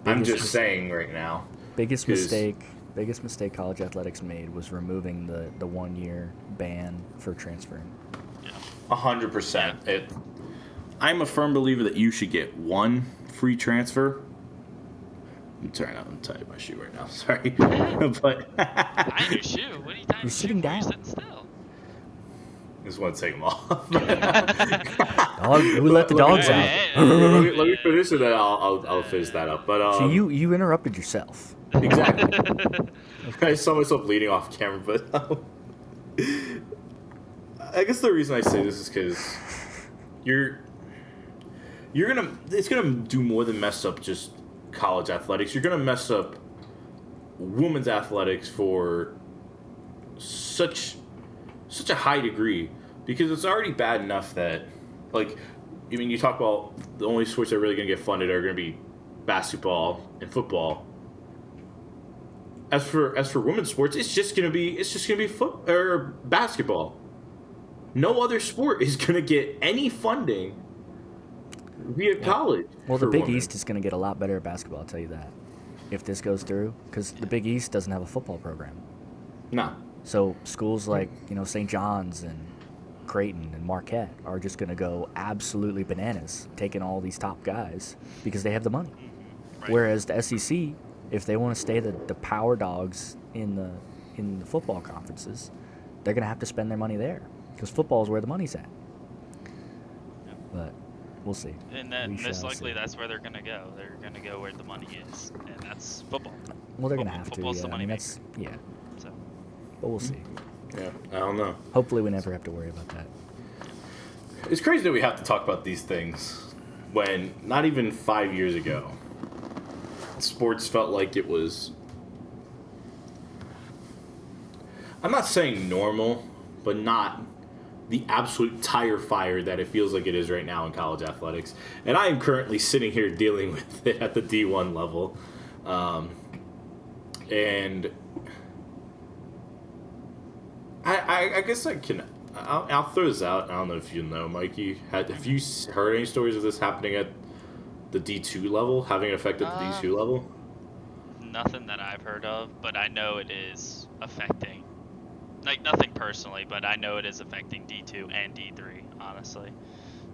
I'm just saying right now. Biggest mistake college athletics made was removing the 1 year ban for transferring. 100%. I'm a firm believer that you should get one free transfer. I'm tying my shoe right now. Sorry, but tying your shoe. What are you tying? You're sitting down. You're sitting still. I just want to take them off. Who let the dogs out? Let me finish it, then I'll finish that up. But so you interrupted yourself. Exactly. I saw myself leading off camera, but I guess the reason I say this is because it's gonna do more than mess up just college athletics. You're gonna mess up women's athletics for such a high degree, because it's already bad enough that, like, I mean, you talk about the only sports that are really gonna get funded are gonna be basketball and football. As for women's sports, it's just gonna be basketball. No other sport is gonna get any funding via college. Well, the Big East is gonna get a lot better at basketball. I'll tell you that. If this goes through, because the Big East doesn't have a football program. No. So schools like St. John's and Creighton and Marquette are just gonna go absolutely bananas, taking all these top guys because they have the money. Right. Whereas the SEC, if they want to stay the power dogs in the football conferences, they're going to have to spend their money there because football is where the money's at. Yep. But we'll see. And then most likely that's where they're going to go. They're going to go where the money is, and that's football. Well, they're going to have to. Football's Yeah. the money maker. So, but we'll see. Yeah, I don't know. Hopefully, we never have to worry about that. It's crazy that we have to talk about these things when not even 5 years ago, sports felt like it was, I'm not saying normal, but not the absolute tire fire that it feels like it is right now in college athletics. And I am currently sitting here dealing with it at the D1 level. And I guess I'll throw this out. I don't know if you know, Mikey. Have you heard any stories of this happening at the D2 level, having an effect at the D2 level? Nothing that I've heard of, but I know it is affecting. Like, nothing personally, but I know it is affecting D2 and D3, honestly.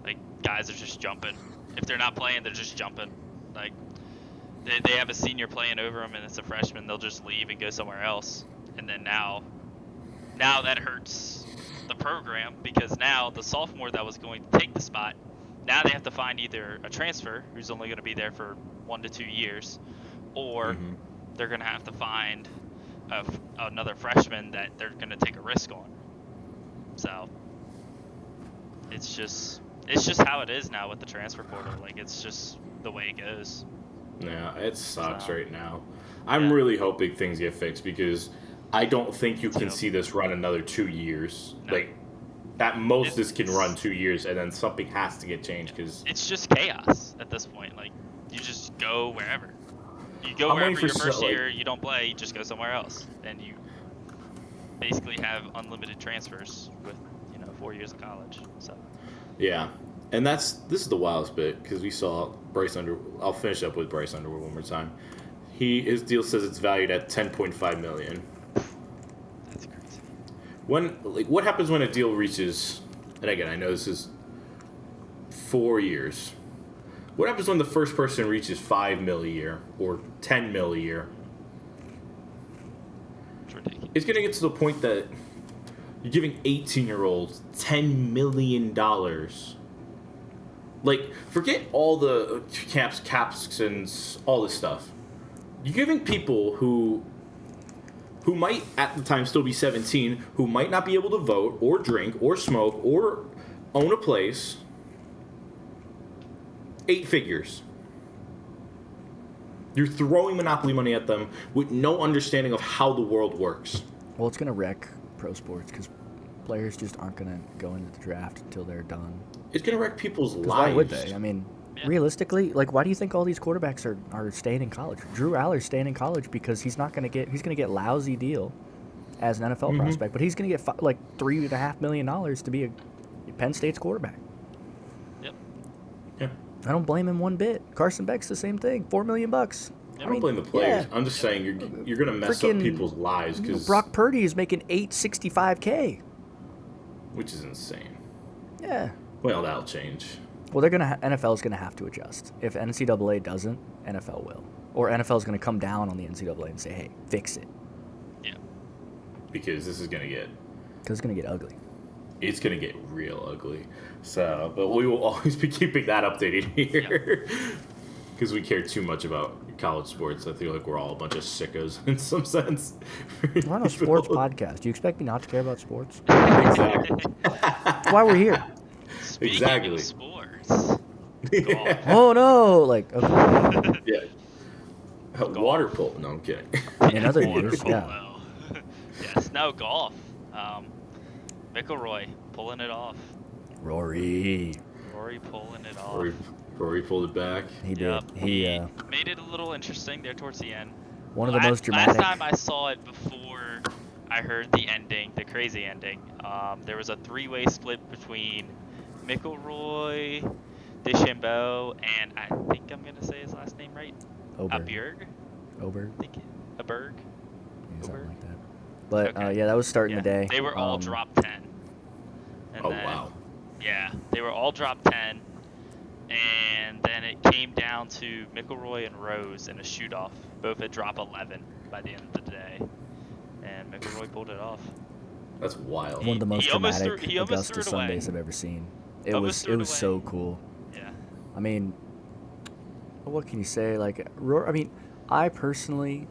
Like, guys are just jumping. If they're not playing, they're just jumping. Like, they have a senior playing over them, and it's a freshman, they'll just leave and go somewhere else. And then now that hurts the program, because now the sophomore that was going to take the spot, now they have to find either a transfer who's only going to be there for 1 to 2 years, or they're going to have to find another freshman that they're going to take a risk on. So it's just how it is now with the transfer portal. Like, it's just the way it goes. Yeah, it sucks right now. I'm really hoping things get fixed, because I don't think you can see this run another 2 years. No. Like, at most, this can run 2 years, and then something has to get changed, because it's just chaos at this point. Like, you just go wherever. You go wherever your first year, you don't play, you just go somewhere else, and you basically have unlimited transfers with 4 years of college. So yeah, and this is the wildest bit, because we saw Bryce Underwood. I'll finish up with Bryce Underwood one more time. His deal says it's valued at $10.5 million. That's crazy. What happens when a deal reaches? And again, I know this is 4 years. What happens when the first person reaches $5 million a year or $10 million a year? It's ridiculous. It's going to get to the point that you're giving 18-year-olds $10 million. Like, forget all the caps and all this stuff. You're giving people who might at the time still be 17, who might not be able to vote or drink or smoke or own a place, 8 figures. You're throwing monopoly money at them with no understanding of how the world works. Well, it's going to wreck pro sports, because players just aren't going to go into the draft until they're done. It's going to wreck people's lives. Why would they? I mean, realistically, like, why do you think all these quarterbacks are staying in college? Drew Aller's staying in college because he's going to get lousy deal as an NFL prospect, but he's going to get $3.5 million to be a Penn State's quarterback. Yep. Yeah. I don't blame him one bit. Carson Beck's the same thing. $4 million. I don't blame the players. Yeah. I'm just saying you're going to mess up people's lives because Brock Purdy is making $865K. which is insane. Yeah. Well, that'll change. Well, they're gonna NFL is gonna have to adjust. If NCAA doesn't, NFL will, or NFL is gonna come down on the NCAA and say, "Hey, fix it." Yeah. Because this is going to get. Because it's gonna get ugly. It's going to get real ugly. So, but we will always be keeping that updated here. Because we care too much about college sports. I feel like we're all a bunch of sickos in some sense. We're on a sports podcast. Do you expect me not to care about sports? Exactly. That's why we're here. Speaking Exactly. of sports, golf. Oh no! Like, okay. Yeah. Water polo. No, I'm kidding. In other Water news, polo. yeah. Yes, no golf. McIlroy pulling it off. Rory Pulling it off. Rory pulled it back. He did. Yep. He made it a little interesting there towards the end. one of the most dramatic. Last time I saw it before I heard the ending, the crazy ending, there was a three-way split between McIlroy, DeChambeau, and I think I'm going to say his last name right. Oberg. Aberg? I think Aberg? Yeah, something Oberg? like that. But Okay. yeah, that was starting Yeah, the day. They were all drop 10. And Oh, then, wow. Yeah, they were all drop 10. And then it came down to McIlroy and Rose in a shoot-off, both at drop 11 by the end of the day. And McIlroy pulled it off. That's wild. One of the most He almost dramatic threw- he almost Augusta threw it away. Sundays I've ever seen. It Almost was threw it away. so cool. Yeah. I mean, what can you say? Like, I personally,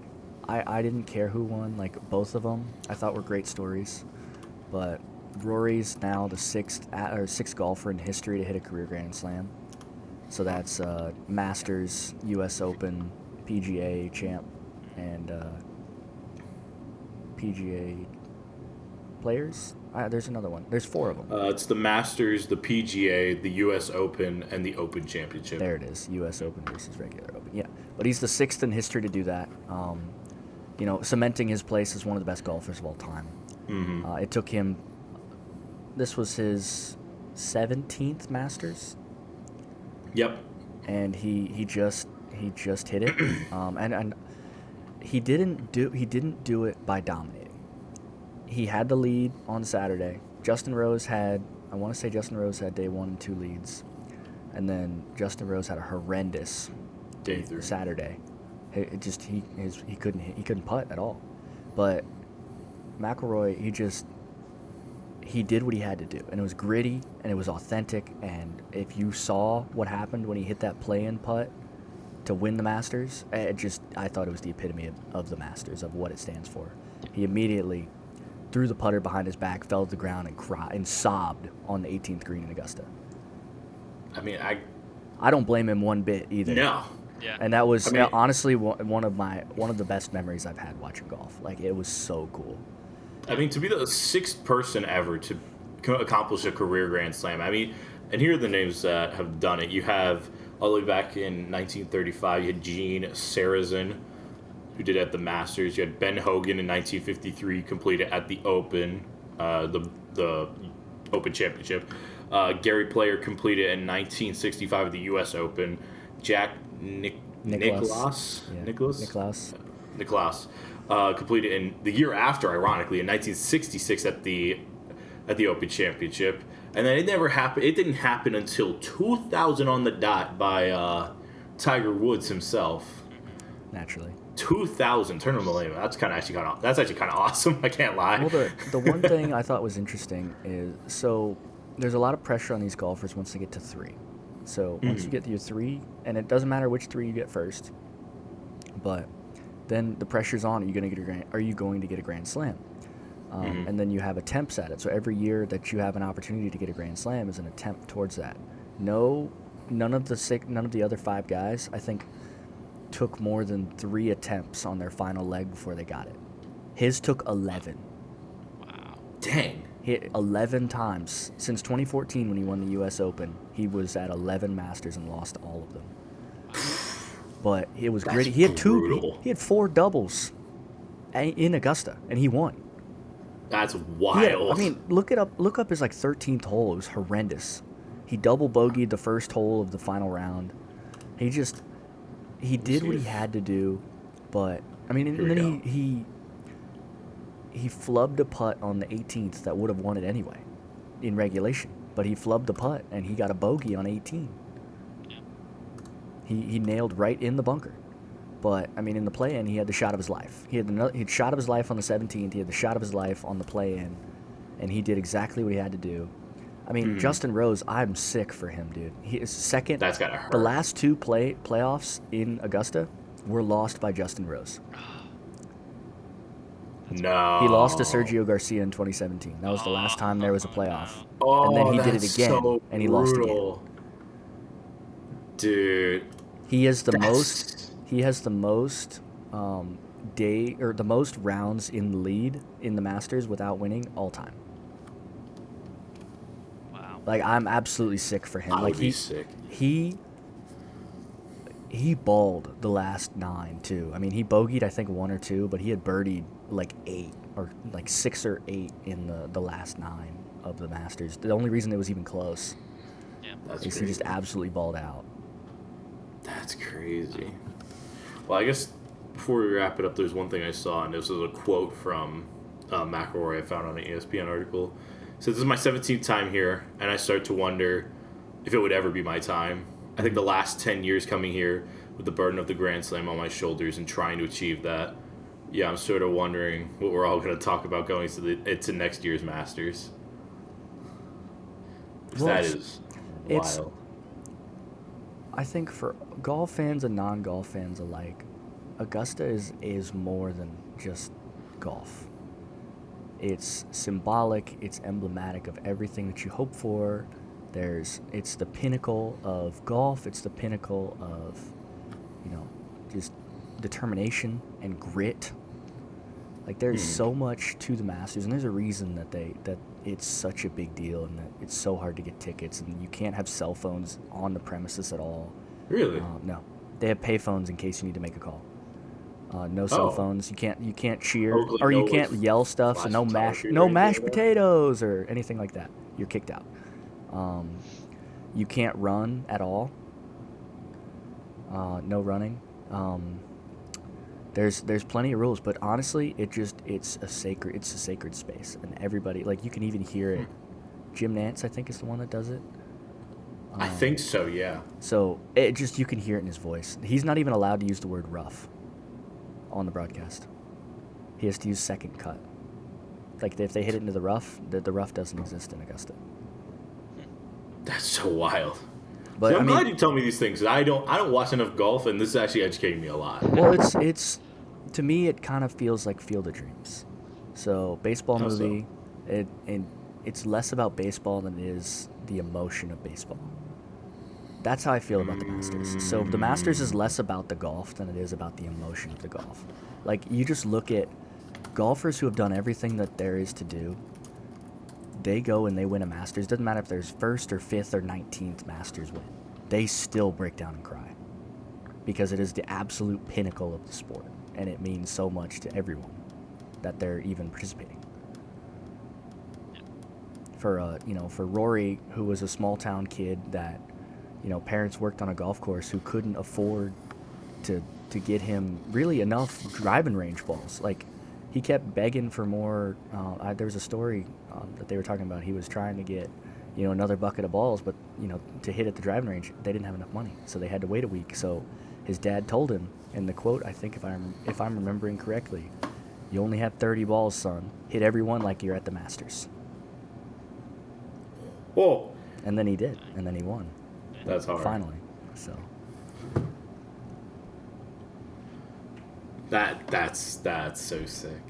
I didn't care who won. Like, both of them, I thought were great stories. But Rory's now the sixth golfer in history to hit a career Grand Slam. So that's Masters, U.S. Open, PGA champ, and PGA players. There's another one. There's 4 of them. It's the Masters, the PGA, the U.S. Open, and the Open Championship. There it is. U.S. Open versus regular Open. Yeah, but he's the 6th in history to do that. Cementing his place as one of the best golfers of all time. Mm-hmm. It took him. This was his 17th Masters. Yep. And he just hit it. And he didn't do it by dominating. He had the lead on Saturday. I want to say Justin Rose had day 1 and 2 leads, and then Justin Rose had a horrendous Day 3. Saturday. He couldn't putt at all. But McIlroy, he did what he had to do, and it was gritty and it was authentic. And if you saw what happened when he hit that play-in putt to win the Masters, I thought it was the epitome of the Masters, of what it stands for. He immediately threw the putter behind his back, fell to the ground, and cried and sobbed on the 18th green in Augusta. I mean, I don't blame him one bit either. No. Yeah. And that was I mean, honestly one of the best memories I've had watching golf. Like, it was so cool. I mean, to be the 6th person ever to accomplish a career Grand Slam. I mean, and here are the names that have done it. You have, all the way back in 1935, you had Gene Sarazen, who did it at the Masters. You had Ben Hogan in 1953, completed at the Open, the Open Championship. Gary Player completed in 1965 at the U.S. Open. Jack Nicklaus completed in the year after, ironically, in 1966 at the Open Championship. And then it never happened. It didn't happen until 2000 on the dot by Tiger Woods himself. Naturally. 2000, turn of the millennium. That's actually kind of awesome. I can't lie. Well, the one thing I thought was interesting is, so there's a lot of pressure on these golfers once they get to 3. So once you get to your 3, and it doesn't matter which 3 you get first, but then the pressure's on. Are you going to get a Grand Slam? And then you have attempts at it. So every year that you have an opportunity to get a Grand Slam is an attempt towards that. None of the other 5 guys, I think, took more than 3 attempts on their final leg before they got it. His took 11. Wow. Dang. He hit 11 times. Since 2014, when he won the U.S. Open, he was at 11 Masters and lost all of them. But it was gritty. He had brutal. He had 4 doubles in Augusta, and he won. That's wild. Look up his 13th hole. It was horrendous. He double bogeyed the first hole of the final round. He did what he had to do, but I mean, and then he flubbed a putt on the 18th that would have won it anyway in regulation, but he flubbed the putt and he got a bogey on 18. He nailed right in the bunker. But, I mean, in the play-in, he had the shot of his life. He had shot of his life on the 17th. He had the shot of his life on the play-in. And he did exactly what he had to do. I mean, Justin Rose, I'm sick for him, dude. He is second. That's gotta hurt. The last two playoffs in Augusta were lost by Justin Rose. No. He lost to Sergio Garcia in 2017. That was the last time there was a playoff. Oh, and then he did it again, so and he lost again. Dude. He has the most the most rounds in the lead in the Masters without winning all time. Wow. Like, I'm absolutely sick for him. I Like would be sick. He balled the last 9 too. I mean, he bogeyed I think 1 or 2, but he had birdied like 8 or like 6 or 8 in the last 9 of the Masters. The only reason it was even close is he just absolutely balled out. That's crazy. Well, I guess before we wrap it up, there's one thing I saw, and this was a quote from McElroy I found on an ESPN article. It says, "This is my 17th time here, and I start to wonder if it would ever be my time. I think the last 10 years coming here with the burden of the Grand Slam on my shoulders and trying to achieve that, I'm sort of wondering what we're all going to talk about going to next year's Masters." Well, that is wild. I think for golf fans and non-golf fans alike, Augusta is more than just golf. It's symbolic, it's emblematic of everything that you hope for. It's the pinnacle of golf, it's the pinnacle of, just determination and grit. Like, there's so much to the Masters, and there's a reason that it's such a big deal and that it's so hard to get tickets, and you can't have cell phones on the premises at all. Really? No. They have payphones in case you need to make a call. No cell phones. You can't cheer or you can't yell stuff. So no mashed potatoes or anything like that. You're kicked out. You can't run at all. No running. There's plenty of rules, but honestly, it's a sacred space, and everybody, like, you can even hear it. Jim Nantz, I think, is the one that does it. I think so, yeah. So you can hear it in his voice. He's not even allowed to use the word rough on the broadcast. He has to use second cut. Like, if they hit it into the rough, the rough doesn't exist in Augusta. That's so wild. But I'm glad you tell me these things. I don't watch enough golf, and this is actually educating me a lot. Well, it's to me, it kind of feels like Field of Dreams. So baseball movie, it's less about baseball than it is the emotion of baseball. That's how I feel about the Masters. So the Masters is less about the golf than it is about the emotion of the golf. Like, you just look at golfers who have done everything that there is to do. They go and they win a Masters. Doesn't matter if there's first or fifth or 19th Masters win. They still break down and cry because it is the absolute pinnacle of the sport, and it means so much to everyone that they're even participating. For Rory, who was a small town kid that, parents worked on a golf course who couldn't afford to get him really enough driving range balls. Like, he kept begging for more. There was a story that they were talking about. He was trying to get, another bucket of balls, but, to hit at the driving range, they didn't have enough money, so they had to wait a week. So his dad told him, and the quote, I think if I'm remembering correctly, "You only have 30 balls, son. Hit every one like you're at the Masters." Whoa. And then he did, and then he won. That's hard. Finally. So. That's so sick.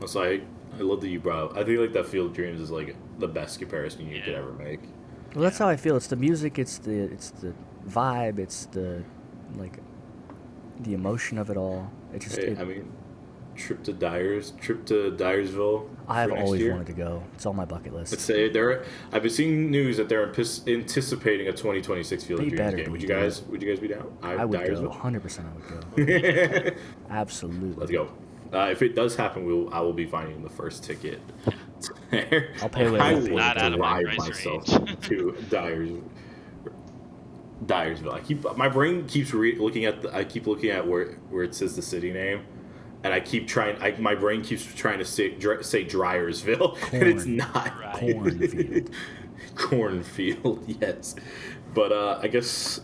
Also, I love that you brought up. I think like that Field of Dreams is like the best comparison you could ever make. Well, that's how I feel. It's the music. It's the vibe. It's the emotion of it all. It just. Trip to Dyersville. I've always wanted to go. It's on my bucket list. I've been seeing news that they're anticipating a 2026 Field of Dreams game. Would you guys be down? I would go. 100% I would go. Absolutely. Let's go. If it does happen, I will be finding the first ticket. there. I'll pay way I more will for it. Not out of my drive price myself range. to Dyersville. My brain keeps looking at where it says the city name, and I keep trying. My brain keeps trying to say Dryersville, and it's Corn. not. Right. Cornfield. Cornfield, yes. But I guess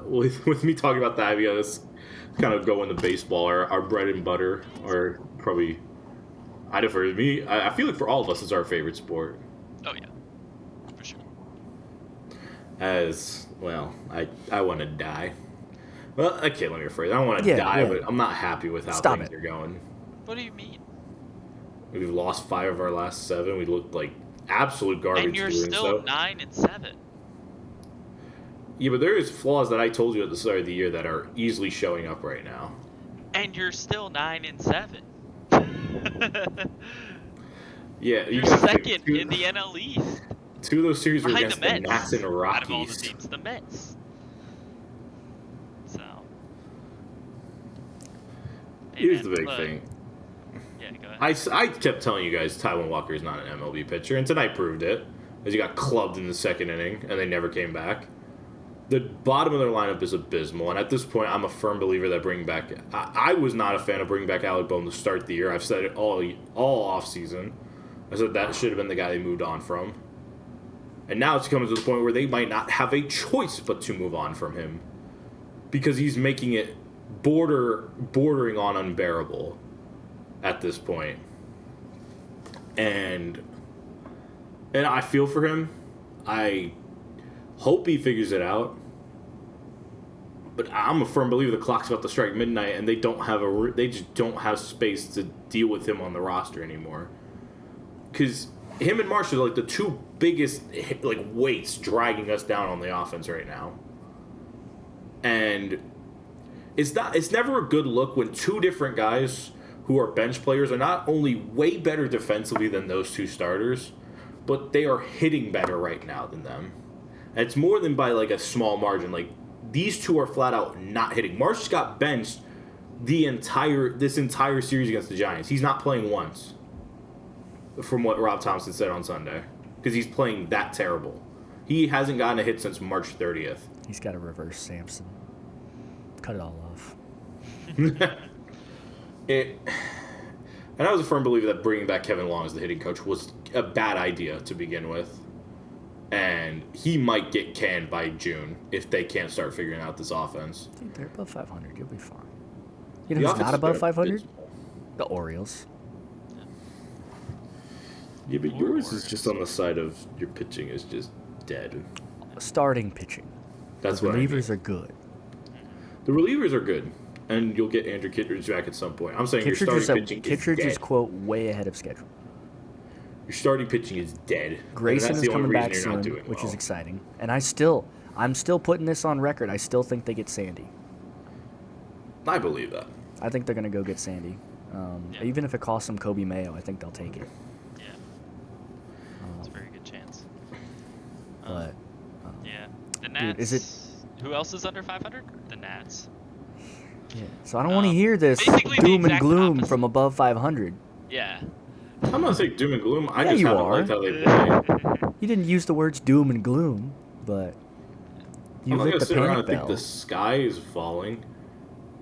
with me talking about that, I guess kind of go into baseball. Our bread and butter are probably. I know for me, I feel like for all of us, it's our favorite sport. Oh yeah, for sure. As well, I want to die. Well, okay, let me rephrase. I don't want to die, but I'm not happy with how things are going. What do you mean? We've lost 5 of our last 7. We looked like absolute garbage. And you're doing still so. 9-7. Yeah, but there is flaws that I told you at the start of the year that are easily showing up right now. And you're still 9-7. Yeah, You're second in the NL East. 2 of those series were Behind against the the Mets. Nats and Rockies. Out of all the teams, the Mets. So. Here's the big thing. Yeah, go ahead. I kept telling you guys Taijuan Walker is not an MLB pitcher, and tonight proved it, as he got clubbed in the second inning, and they never came back. The bottom of their lineup is abysmal, and at this point, I'm a firm believer that bringing back... I was not a fan of bringing back Alec Bohm to start the year. I've said it all offseason. I said that should have been the guy they moved on from. And now it's coming to the point where they might not have a choice but to move on from him. Because he's making it bordering on unbearable at this point. And I feel for him. I hope he figures it out. But I'm a firm believer the clock's about to strike midnight, and they just don't have space to deal with him on the roster anymore. Because him and Marsh are like the 2 biggest weights dragging us down on the offense right now. And it's never a good look when 2 different guys who are bench players are not only way better defensively than those 2 starters, but they are hitting better right now than them. And it's more than by a small margin. These 2 are flat out not hitting. Marsh got benched this entire series against the Giants. He's not playing once, from what Rob Thompson said on Sunday, because he's playing that terrible. He hasn't gotten a hit since March 30th. He's got a reverse Samson. Cut it all off. And I was a firm believer that bringing back Kevin Long as the hitting coach was a bad idea to begin with. And he might get canned by June if they can't start figuring out this offense. Dude, they're above 500. You'll be fine. You know who's not above 500? The Orioles. Yeah, but yours is just on the side of your pitching is just dead. Starting pitching. That's the what I mean. relievers are good. The relievers are good, and you'll get Andrew Kittredge back at some point. I'm saying your starting pitching is Kittredge dead. is, quote, way ahead of schedule. Your starting pitching is dead. Grayson is coming back soon, doing which well. is exciting. And I'm still putting this on record. I still think they get Sandy. I believe that. I think they're going to go get Sandy. Even if it costs them Kobe Mayo, I think they'll take it. Yeah. It's a very good chance. But yeah. The Nats. Dude, who else is under 500? The Nats. Yeah. So I don't want to hear this basically the doom and exact gloom opposite. from above 500. Yeah. I'm not saying doom and gloom. I Yeah, just you haven't are. liked how they play. You didn't use the words doom and gloom, but you I'm not lit gonna the sit around panic and think bell. the sky is falling.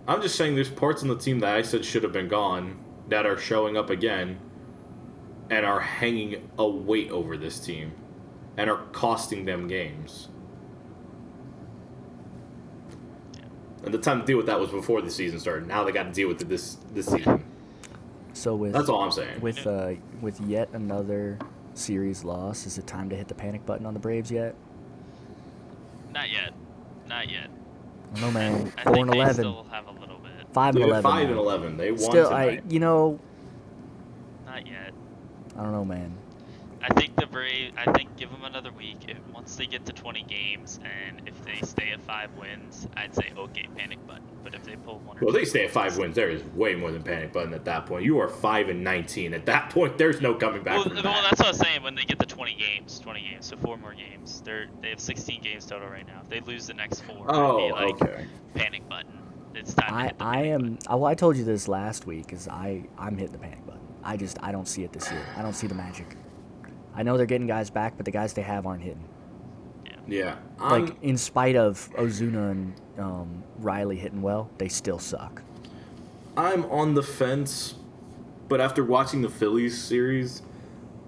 I'm just saying there's parts in the team that I said should have been gone that are showing up again and are hanging a weight over this team and are costing them games. And the time to deal with that was before the season started. Now they got to deal with it this season. So That's all I'm saying. With yet another series loss, is it time to hit the panic button on the Braves yet? Not yet. Not yet. I don't know, man. I 4 think and they 11. still have a little bit. 5 and They're 11. 5 and now. 11. They won Still, tonight. Not yet. I don't know, man. I think the Braves. I think give them another week. Once they get to 20 games, and if they stay at 5 wins, I'd say okay, panic button. But if they pull 1 or 2, Well, they stay at 5 wins. There is way more than panic button at that point. You are 5 and 19 at that point. There's no coming back from that. Well, that's what I was saying. When they get to 20 games, so 4 more games. They have 16 games total right now. If they lose the next 4, Oh, it'd be like okay. panic button. It's time to hit the I panic am. button. I told you this last week. I'm hitting the panic button. I don't see it this year. I don't see the magic. I know they're getting guys back, but the guys they have aren't hitting. Yeah. Like, in spite of Ozuna and Riley hitting well, they still suck. I'm on the fence, but after watching the Phillies series,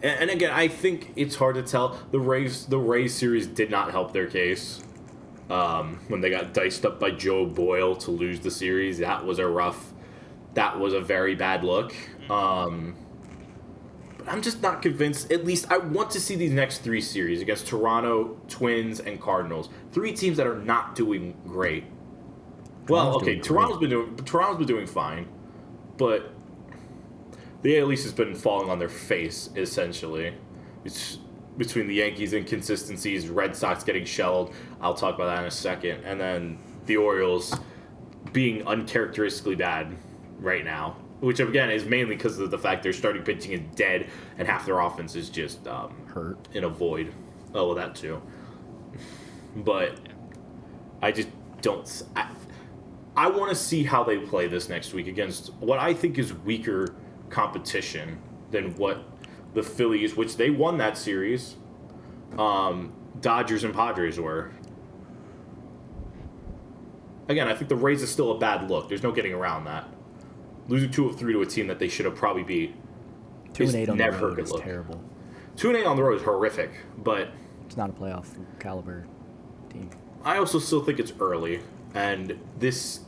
and again, I think it's hard to tell. The Rays series did not help their case. When they got diced up by Joe Boyle to lose the series, that was a very bad look. But I'm just not convinced. At least I want to see these next 3 series against Toronto, Twins, and Cardinals. 3 teams that are not doing great. Well, okay, Toronto's been doing fine, but the AL East has been falling on their face essentially. It's between the Yankees' inconsistencies, Red Sox getting shelled. I'll talk about that in a second, and then the Orioles being uncharacteristically bad right now, which again is mainly because of the fact their starting pitching is dead and half their offense is just hurt in a void. Oh, well, that too. But I just don't. I want to see how they play this next week against what I think is weaker competition than what the Phillies, which they won that series, Dodgers and Padres were. Again, I think the Rays is still a bad look. There's no getting around that. Losing 2 of 3 to a team that they should have probably beat. 2-8 on the road is terrible. 2-8 on the road is horrific, but it's not a playoff caliber team. I also still think it's early, and this,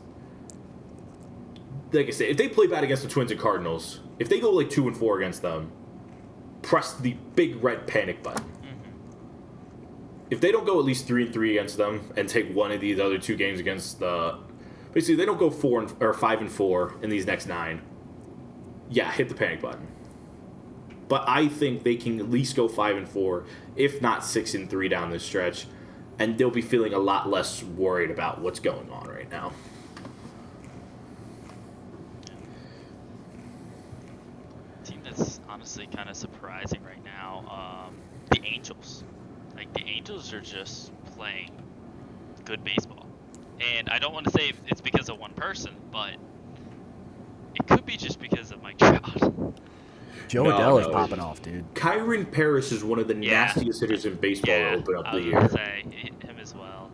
like I say, if they play bad against the Twins and Cardinals, if they go like 2-4 against them, press the big red panic button. If they don't go at least 3-3 against them and take one of these other 2 games against the, basically they don't go 5-4 in these next 9. Yeah, hit the panic button. But I think they can at least go 5-4, if not 6-3 down this stretch, and they'll be feeling a lot less worried about what's going on right now. Team that's honestly kind of surprising right now, the Angels. Like, the Angels are just playing good baseball. And I don't want to say it's because of one person, but it could be just because of Mike Trout. Joe Adell is popping off, dude. Kyron Paris is one of the nastiest hitters in baseball to open up the year. I was going to say, him as well.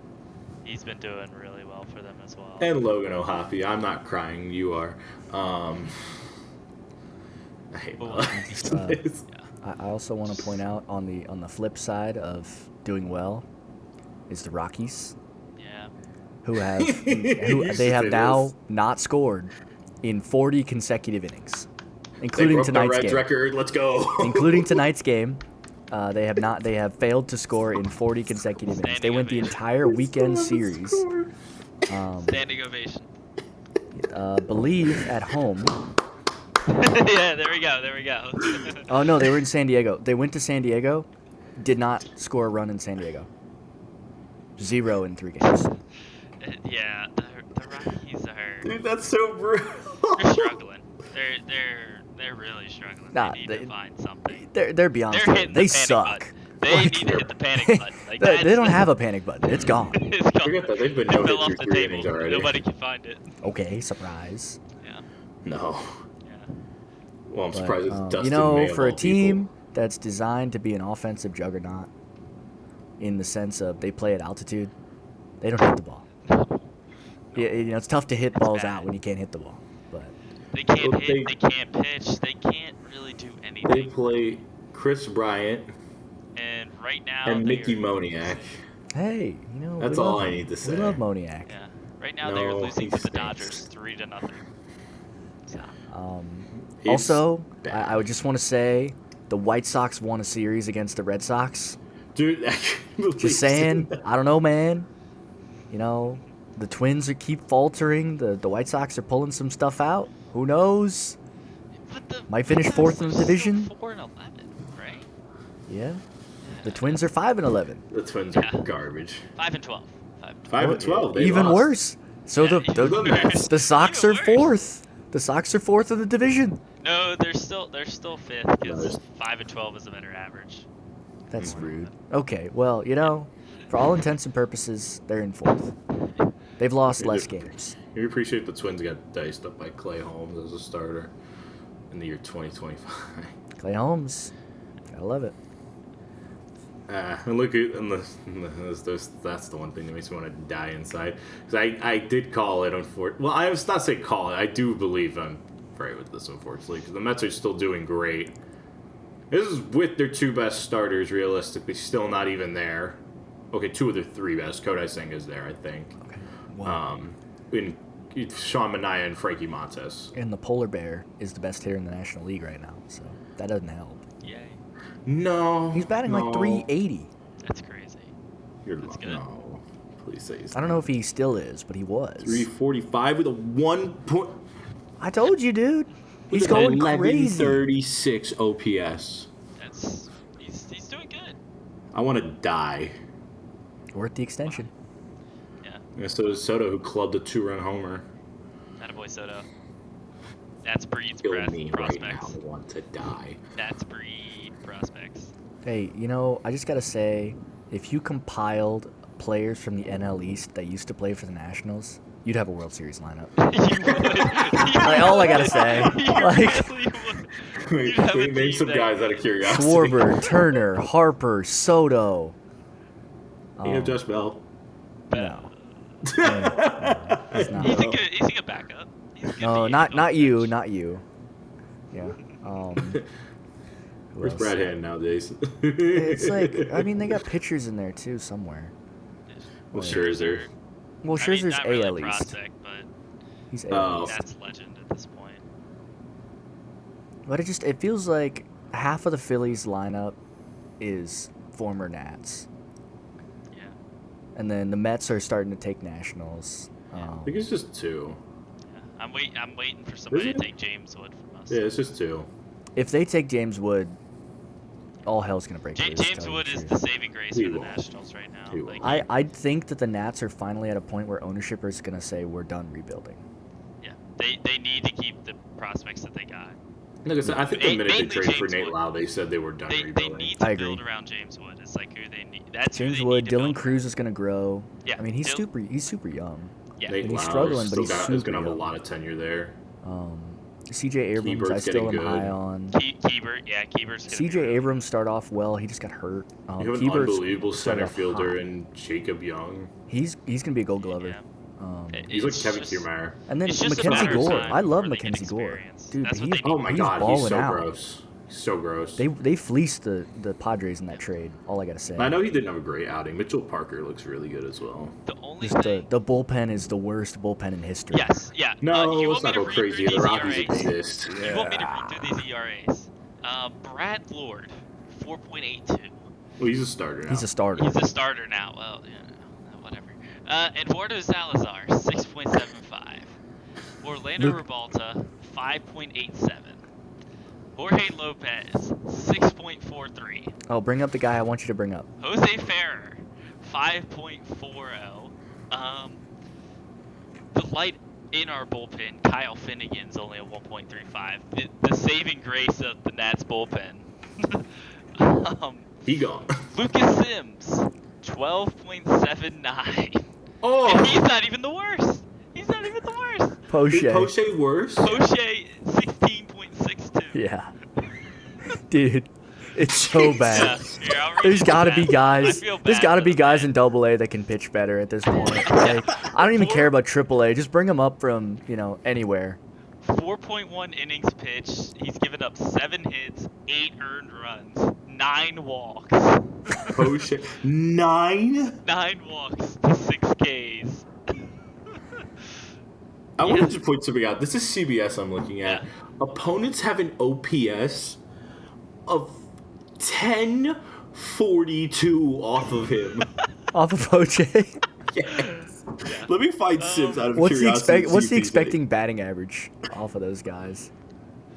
He's been doing really well for them as well. And Logan O'Hoppe. I'm not crying. You are. I hate that. I also want to point out on the flip side of doing well is the Rockies. Yeah. Who have now not scored in 40 consecutive innings, including tonight's game. Record. Let's go. Including tonight's game, they have failed to score in 40 consecutive innings. They went the entire weekend series. Standing ovation. Believe at home. Yeah, there we go. Oh, no, they were in San Diego. They went to San Diego, did not score a run in San Diego. 0 in 3 games. Yeah, the Rockies are... Dude, that's so brutal. They're struggling. They're really struggling. They need to find something. They're beyond struggling. They suck. Button. They need to hit the panic button. Like, they don't have a panic button. It's gone. It's gone. Forget that. They've been They no fell off hit the through 3 table. innings already. Nobody can find it. Okay, surprise. Yeah. No. Yeah. Well, I'm surprised it's Dustin May of for a all team people. that's designed to be an offensive juggernaut, in the sense of they play at altitude, they don't hit the ball. Yeah, it's tough to hit balls out when you can't hit the ball. But they can't hit. They can't pitch. They can't really do anything. They play Chris Bryant and right now and Mickey Moniak. Hey, that's all I need to say. We love Moniak. Yeah. Right now they're losing to the Dodgers 3-0. So. Also, I would just want to say the White Sox won a series against the Red Sox. Dude, just saying. I don't know, man. The Twins keep faltering. The White Sox are pulling some stuff out. Who knows? Might finish 4th in the division. 4-11, right? Yeah. The Twins are 5-11. The Twins are garbage. 5-12. 5-12. Even worse. So the Sox are 4th. The Sox are 4th in the division. No, they're still 5th because 5-12 is a better average. That's rude. Okay, well, for all intents and purposes, they're in 4th. They've lost less games. You appreciate the Twins got diced up by Clay Holmes as a starter. in the year 2025. Clay Holmes. Gotta love it. And look at that's the one thing that makes me want to die inside. Because I did call it, unfortunately. Well, I was not saying call it. I do believe I'm right with this, unfortunately. Because the Mets are still doing great. This is with their 2 best starters, realistically, still not even there. Okay, 2 of their 3 best. Kodai Senga is there, I think. Okay. Wow. In Sean Manaea and Frankie Montes. And the Polar Bear is the best hitter in the National League right now, so that doesn't help. Yay. No. He's batting like 380. That's crazy. That's good. No. Please say he's I don't know if he still is, but he was. 345 with a 1 point. I told you, dude. He's going crazy. 1136 OPS. He's doing good. I want to die. Worth the extension. Yeah. And so is Soto, who clubbed a 2-run homer. Attaboy Soto. That's breed Kill me right now. prospects. I want to die. That's breed prospects. Hey, I just gotta say, if you compiled players from the NL East that used to play for the Nationals, you'd have a World Series lineup. You would. Like, all I gotta say. Like, Wait, name some guys out of curiosity. Schwarber, Turner, Harper, Soto. You have Josh Bell. No. No, he's not. He's a good backup. No, not you. Yeah. Who Where's else? Brad Hand nowadays? It's like, I mean, they got pitchers in there too somewhere. Well, Scherzer. Well, Scherzer's not really AL East. prospect, but He's Oh. AL East. that's legend at this point. But it feels like half of the Phillies lineup is former Nats. Yeah. And then the Mets are starting to take Nationals. I think it's just 2. Yeah. I'm waiting for somebody Is to it? take James Wood from us. Yeah, it's just 2. If they take James Wood, all hell's gonna break loose. to James tell you Wood the is truth. the saving grace He for the will. Nationals right now. He will. Like, I think that the Nats are finally at a point where ownership is gonna say we're done rebuilding. yeah, they need to keep the prospects that they got. Like I said, I think the minute they Mainly traded for James Nate Wood. Lau, they said they were done They rebuilding. need I to agree. build around James Wood. It's like who they need. That's James who they Wood, need to Dylan build Cruz around. is gonna grow. Yeah. I mean, he's super young. Yeah. Nate And he's Lau struggling, but still he's is super going to have a young. lot of tenure there. C.J. Abrams, I Keebert's still am getting high good. on. Keebert, yeah, Keebert's gonna C.J. be really Abrams started off well. He just got hurt. You have an Keebert's unbelievable started center off fielder hot. in Jacob Young. He's gonna be a Gold Glover. Yeah. He's like It's Kevin just- Kiermaier. And then It's just a Mackenzie matter of Gore. time I love before they get Mackenzie Gore. experience. Dude, That's what he's, they need. Oh my he's god, he's balling so out. gross. He's so gross. They fleeced the Padres in that trade. All I gotta say. I know he didn't have a great outing. Mitchell Parker looks really good as well. The only Just thing. the bullpen is the worst bullpen in history. Yes, yeah. No, you let's want me not to go read crazy. through The these Rockies ERAs? exist. You want me to read through these ERAs? Brad Lord, 4.82. Well, he's a starter now. He's a starter. He's a starter now. Well, yeah, whatever. Eduardo Salazar, 6.75. Orlando Rebalta, 5.87. Jorge Lopez, 6.43. Oh, bring up the guy I want you to bring up. Jose Ferrer, 5.40. The light in our bullpen, Kyle Finnegan's only a 1.35. The saving grace of the Nats bullpen. He gone. Lucas Sims, 12.79. Oh! And he's not even the worst. He's not even the worst. Is Poche. Poche worse? Poche, 16.62. Yeah. Dude, it's so bad. Yeah, here, I'll read There's you got to that. be guys. I feel There's bad got to for be the guys man. in Double-A that can pitch better at this point. Like, I don't even care about Triple-A. Just bring them up from anywhere. 4.1 innings pitched. He's given up 7 hits, 8 earned runs, 9 walks. Poche. 9? 9 walks to 6 Ks. I want to just point something out. This is CBS I'm looking at. Yeah. Opponents have an OPS of 1042 off of him. Off of Poche. Yes. Let me find Sims out of What's the curiosity. What's the see if he's expecting batting average off of those guys?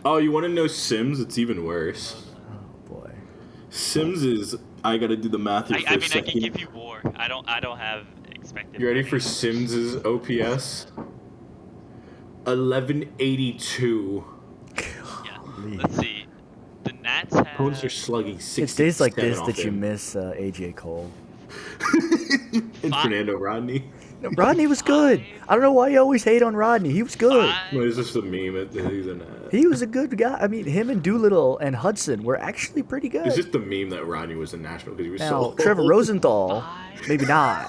Oh, you want to know Sims? It's even worse. Oh boy. Sims is. I gotta do the math here for I a mean, I second. can give you more. I don't have expected. You ready for earnings. Sims's OPS? 1182. Yeah. Let's see. The Nats have. Opponents are slugging 67 It's days like this off that you him. miss AJ Cole. And Fi- Fernando Rodney. Rodney was good. I don't know why you always hate on Rodney. He was good. It's just a meme. He's an He was a good guy. I mean, him and Doolittle and Hudson were actually pretty good. It's just the meme that Rodney was in Nashville because he was Now, so Trevor old. Rosenthal, maybe not.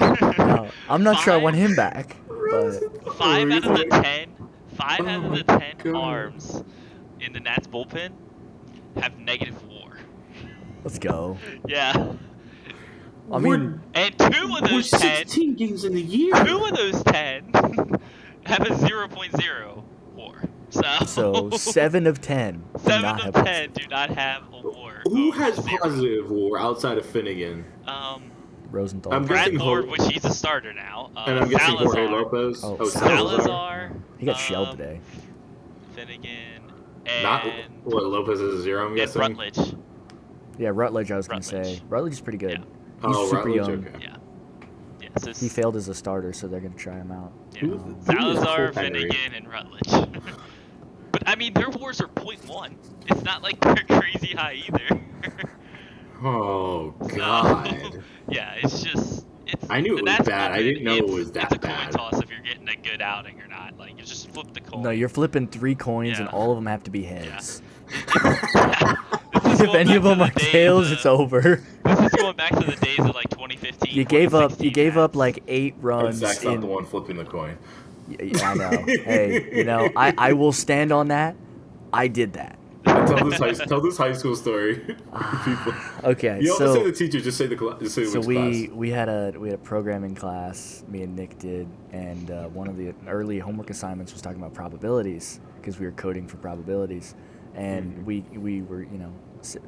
I'm not sure I want him back. But 5 out of the 10, five Oh out of my the 10 God. arms in the Nats bullpen have negative WAR. let's go. Yeah. I mean, And 2 of We're those 10, 16 games in the year. 2 of those 10 have a 0.0 WAR. so 7 of 10 do 7 not of have 10 do not have a WAR. Who over has 0. positive WAR outside of Finnegan? Rosenthal. I'm Brad guessing Lord, Ho- which he's a starter now. And I'm guessing Jorge Salazar. Lopez. Oh, Salazar. He got shelled today. Finnegan. And, Not what Lopez is a 0. I'm and guessing. Rutledge. Yeah, Rutledge, I was going to Rutledge. say. Rutledge is pretty good. Yeah. He's Oh, super Rutledge, young. okay. Yeah. Yeah. So He failed as a starter, so they're going to try him out. Yeah. Who- who is Salazar, Cole Henry? Finnegan, and Rutledge. But I mean, their wars are 0.1. It's not like they're crazy high either. Oh So, God. yeah, it's just it's. I knew it the was Nats bad. I bullpen, didn't know it it's- was that It's a bad. coin toss if you're getting a good outing or not. Like you just flip the coin. No, you're flipping 3 coins, and Yeah. all of them have to be heads. Yeah. This is If going any of back them to are the days, tails, it's over. This is going back to the days of like 2015. You gave up. You 2016 gave up Nats. like 8 And runs Zach's not the in. one flipping the coin. Yeah, I know. Hey, you know, I will stand on that. I did that. Tell this high school story. People. Okay, You don't have to say so the teacher. Just say the just say so which we class. we had a programming class. Me and Nick did, and one of the early homework assignments was talking about probabilities because we were coding for probabilities, and we were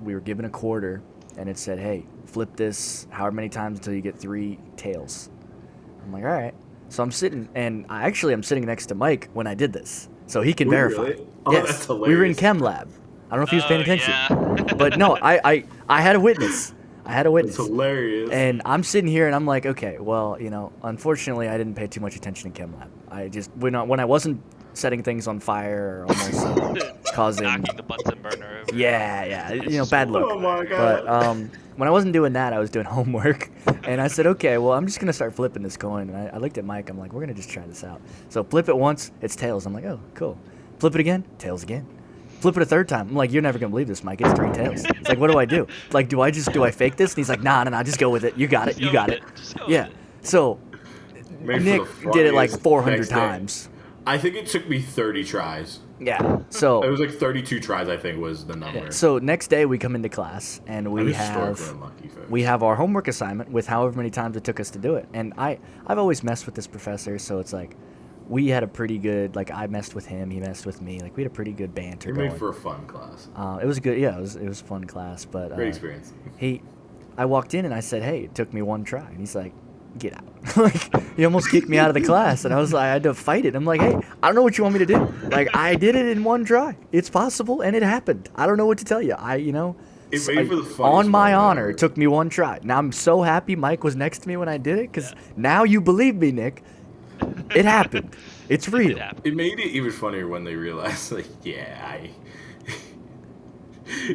we were given a quarter, and it said, hey, flip this however many times until you get 3 tails. I'm like, all right. So I'm sitting, and I'm sitting next to Mike when I did this, so he can Were you verify. really? Oh, Yes, that's we were in hilarious. chem lab. I don't know if he was paying Oh, attention, yeah. but no, I had a witness. I had a It's witness. hilarious. And I'm sitting here and I'm like, okay, well, unfortunately I didn't pay too much attention in chem lab. I just when I wasn't setting things on fire or almost causing knocking the Bunsen burner over. yeah, bad luck. Oh my God. But when I wasn't doing that, I was doing homework, and I said, okay, well, I'm just gonna start flipping this coin. And I looked at Mike. I'm like, we're gonna just try this out. So flip it once, it's tails. I'm like, oh, cool. Flip it again, tails again. Flip it a third time. I'm like, you're never gonna believe this, Mike. It's 3 tails. It's like, what do I do? Like, do I fake this? And he's like, nah, just go with it. You got it. You got it. Just go with Yeah. it. So Made for Nick the did it like funniest 400 next day. times. I think it took me 30 tries. Yeah. So It was like 32 tries. I think was the number. yeah, so next day we come into class and I'm we historically unlucky, folks. we have our homework assignment with however many times it took us to do it. And I've always messed with this professor, so it's like we had a pretty good, like, I messed with him, he messed with me. Like, we had a pretty good banter You're going. made for a fun class. It was good. Yeah, it was a fun class. But Great experience. I walked in and I said, hey, it took me 1 try. And he's like, get out. Like, he almost kicked me out of the class. And I had to fight it. I'm like, hey, I don't know what you want me to do. Like, I did it in 1 try. It's possible, and it happened. I don't know what to tell you. It made for the funniest on my moment honor, ever. it took me 1 try. Now I'm so happy Mike was next to me when I did it, because now you believe me, Nick. It happened. It's real. It happened. It made it even funnier when they realized, like,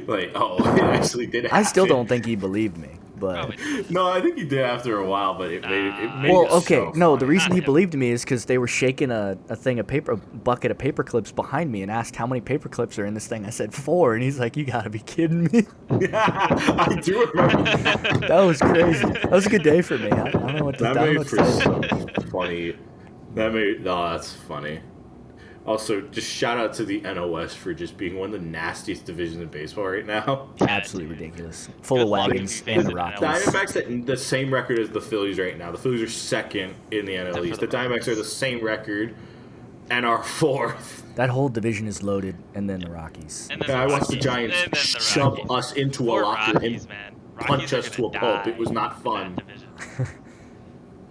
like, oh, it actually did happen. I still don't think he believed me, but Probably. No, I think he did after a while, but it made well, it okay, so no. The funny. reason he Not him. believed me is because they were shaking a bucket of paper clips behind me, and asked how many paper clips are in this thing. I said 4, and he's like, "You gotta be kidding me." I do remember that. That was crazy. That was a good day for me. I don't know what to, I That don't know made what to for tell you. so funny. That's funny. Also, just shout out to the NOS for just being one of the nastiest divisions in baseball right now. Absolutely ridiculous. Full Good of luck if wagons you and face the it Rockies. in Diamondbacks the same record as the Phillies right now. The Phillies are second in the NL Except East. for The the Diamondbacks are the same record and are 4th. That whole division is loaded, and then the Rockies. And then And I watched the Rockies, Giants and then the shove Rockies. us into Poor a locker Rockies, and man. punch Rockies are us to a gonna pulp. die It was not in fun. that division.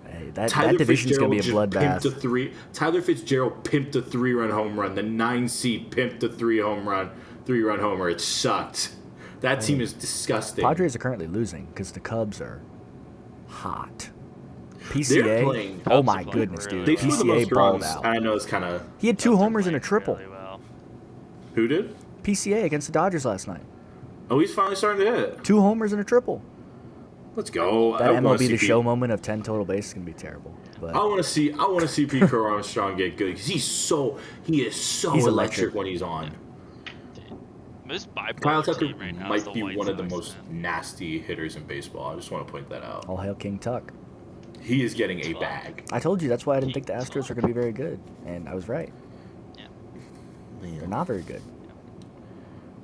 Hey, that division's gonna be a bloodbath. Tyler Fitzgerald pimped a 3-run home run. The 9 seed pimped a 3-run homer. It sucked. That team is disgusting. Padres are currently losing because the Cubs are hot. They're PCA, playing- oh my Cubs are playing goodness, really dude. They well. scored the PCA most balled runs. out. I know it's kind of He had 2 Cubs are homers and a playing triple. really well. who did? PCA against the Dodgers last night. Oh, he's finally starting to hit. 2 homers and a triple. Let's go. That I wanna MLB see The Show moment of 10 total bases is gonna be terrible. But I want to see Pete Crow Armstrong get good because he is so He's electric electric. when he's on. Most Kyle bipolar Tucker team right now is might the be White one of the Sox, most man. nasty hitters in baseball. I just want to point that out. all hail King Tuck. He is getting a bag. I told you that's why I didn't King think the Astros Tuck. were gonna be very good, and I was right. Yeah. They're not very good.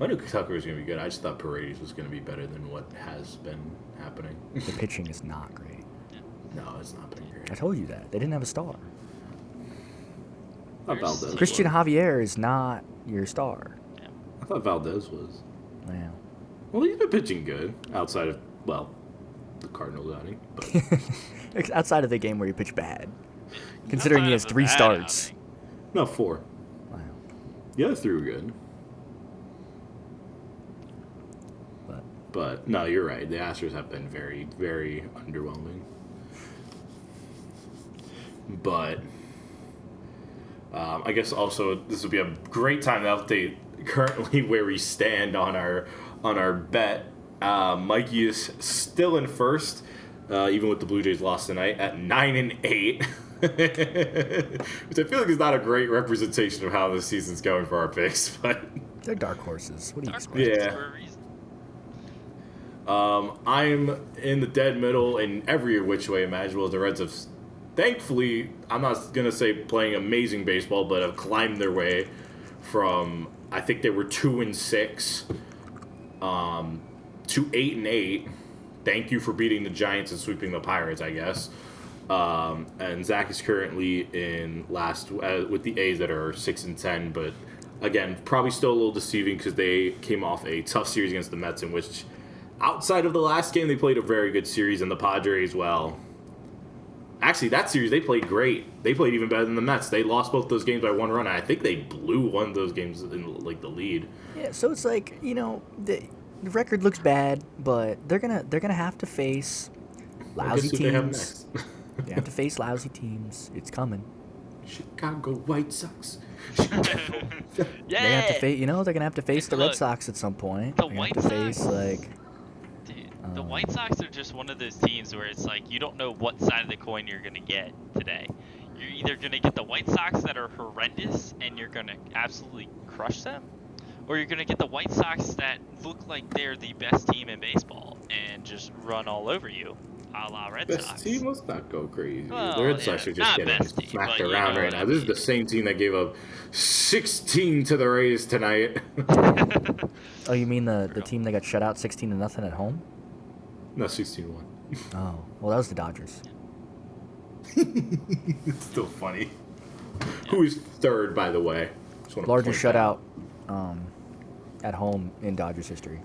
I knew Tucker was going to be good. I just thought Paredes was going to be better than what has been happening. The pitching is not great. No, it's not been great. I told you that. They didn't have a star. I thought Valdez Christian was. Javier is not your star. I thought Valdez was. Wow. Well, he's been pitching good outside of, well, the Cardinals outing. But Outside of the game where you pitch bad. Considering he has 3 starts. no, 4. Wow. The other 3 were good. But But, no, you're right. The Astros have been very, very underwhelming. But I guess also this would be a great time to update currently where we stand on our bet. Mikey is still in first, even with the Blue Jays loss tonight at 9-8, which I feel like is not a great representation of how this season's going for our picks. But they're dark horses. What do you expect? Yeah. For a reason. I'm in the dead middle in every which way imaginable. The Reds have, thankfully, I'm not going to say playing amazing baseball, but have climbed their way from, I think they were 2-6 to 8-8. Thank you for beating the Giants and sweeping the Pirates, I guess. And Zach is currently in last with the A's that are 6-10, but again, probably still a little deceiving because they came off a tough series against the Mets in which, outside of the last game, they played a very good series, and the Padres, well, actually, that series, they played great. They played even better than the Mets. They lost both those games by 1 run, and I think they blew one of those games in, like, the lead. Yeah, so it's like, the record looks bad, but they're gonna have to face lousy Guess who they have teams. next? They have to face lousy teams. It's coming. Chicago White Sox. Yeah. They have to face. They're gonna have to face the Red Look, Sox at some point. the They're gonna White have to face Sox- like. Dude, the White Sox are just one of those teams where it's like you don't know what side of the coin you're gonna get today. You're either gonna get the White Sox that are horrendous and you're gonna absolutely crush them, or you're gonna get the White Sox that look like they're the best team in baseball and just run all over you, a la Red Best Sox. team, let's not go crazy. Well, the Red Sox yeah, are just not getting best team, smacked but you around know right what now. I This is the mean. same team that gave up 16 to the Rays tonight. Oh, you mean the team that got shut out 16-0 at home? No, 16-1. Oh, well, that was the Dodgers. It's still funny. Who is third, by the way? Just wanna Largest point that shutout out. at home in Dodgers history.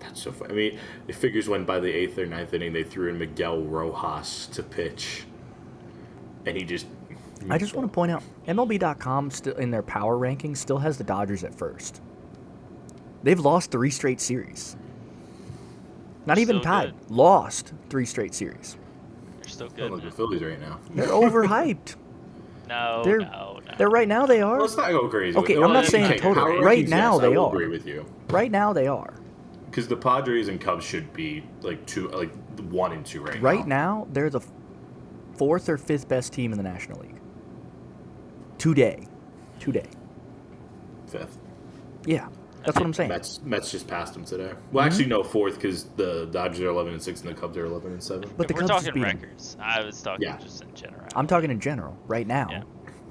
That's so funny. I mean, it figures when by the 8th or 9th inning they threw in Miguel Rojas to pitch, and he just. I just want to point out, MLB.com still in their power rankings still has the Dodgers at first. They've lost 3 straight series. Not even Still tied. good. Lost 3 straight series. They're still Sound good. like the Man. Phillies right now. They're overhyped. No, They're no. they're right now they are. Let's not go crazy. Okay, with it. I'm not Well, saying okay, total. power Right rankings, now yes, they I will are. agree with you. Right now they are. Because the Padres and Cubs should be like 1 and 2 right now. Right now they're the 4th or 5th best team in the National League. Today. 5th. Yeah, that's what I'm saying. Mets just passed them today. Well, actually, no, 4th because the Dodgers are 11-6 and the Cubs are 11-7. But the If we're Cubs just talking beat 'em. records. I was talking Yeah. just in general. I'm talking in general. Right now. Yeah.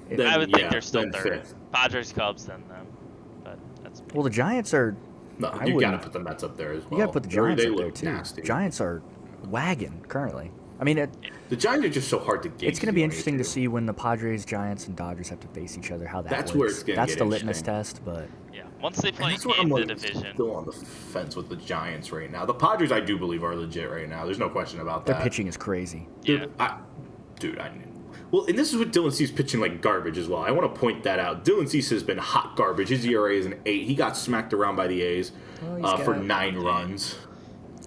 It- I would Then, think they're still then third. 5th. Padres, Cubs, then them. But that's me. Well, the Giants are. No, I you wouldn't- gotta put the Mets up there as well. You got to put the They Giants up there look too. nasty. Giants are wagon currently. I mean, The Giants are just so hard to gauge. it's going to be interesting to too. see when the Padres, Giants, and Dodgers have to face each other. How that That's works. where it's gonna That's get the litmus interesting. test. But Yeah. Once they And play that's where I'm in the like division. still on the fence with the Giants right now. The Padres, I do believe, are legit right now. There's no question about their that. pitching is crazy. Yeah. Dude, I knew. Well, and this is what Dylan Cease pitching like garbage as well. I want to point that out. Dylan Cease has been hot garbage. His ERA is an 8. He got smacked around by the A's Well, for 9 runs.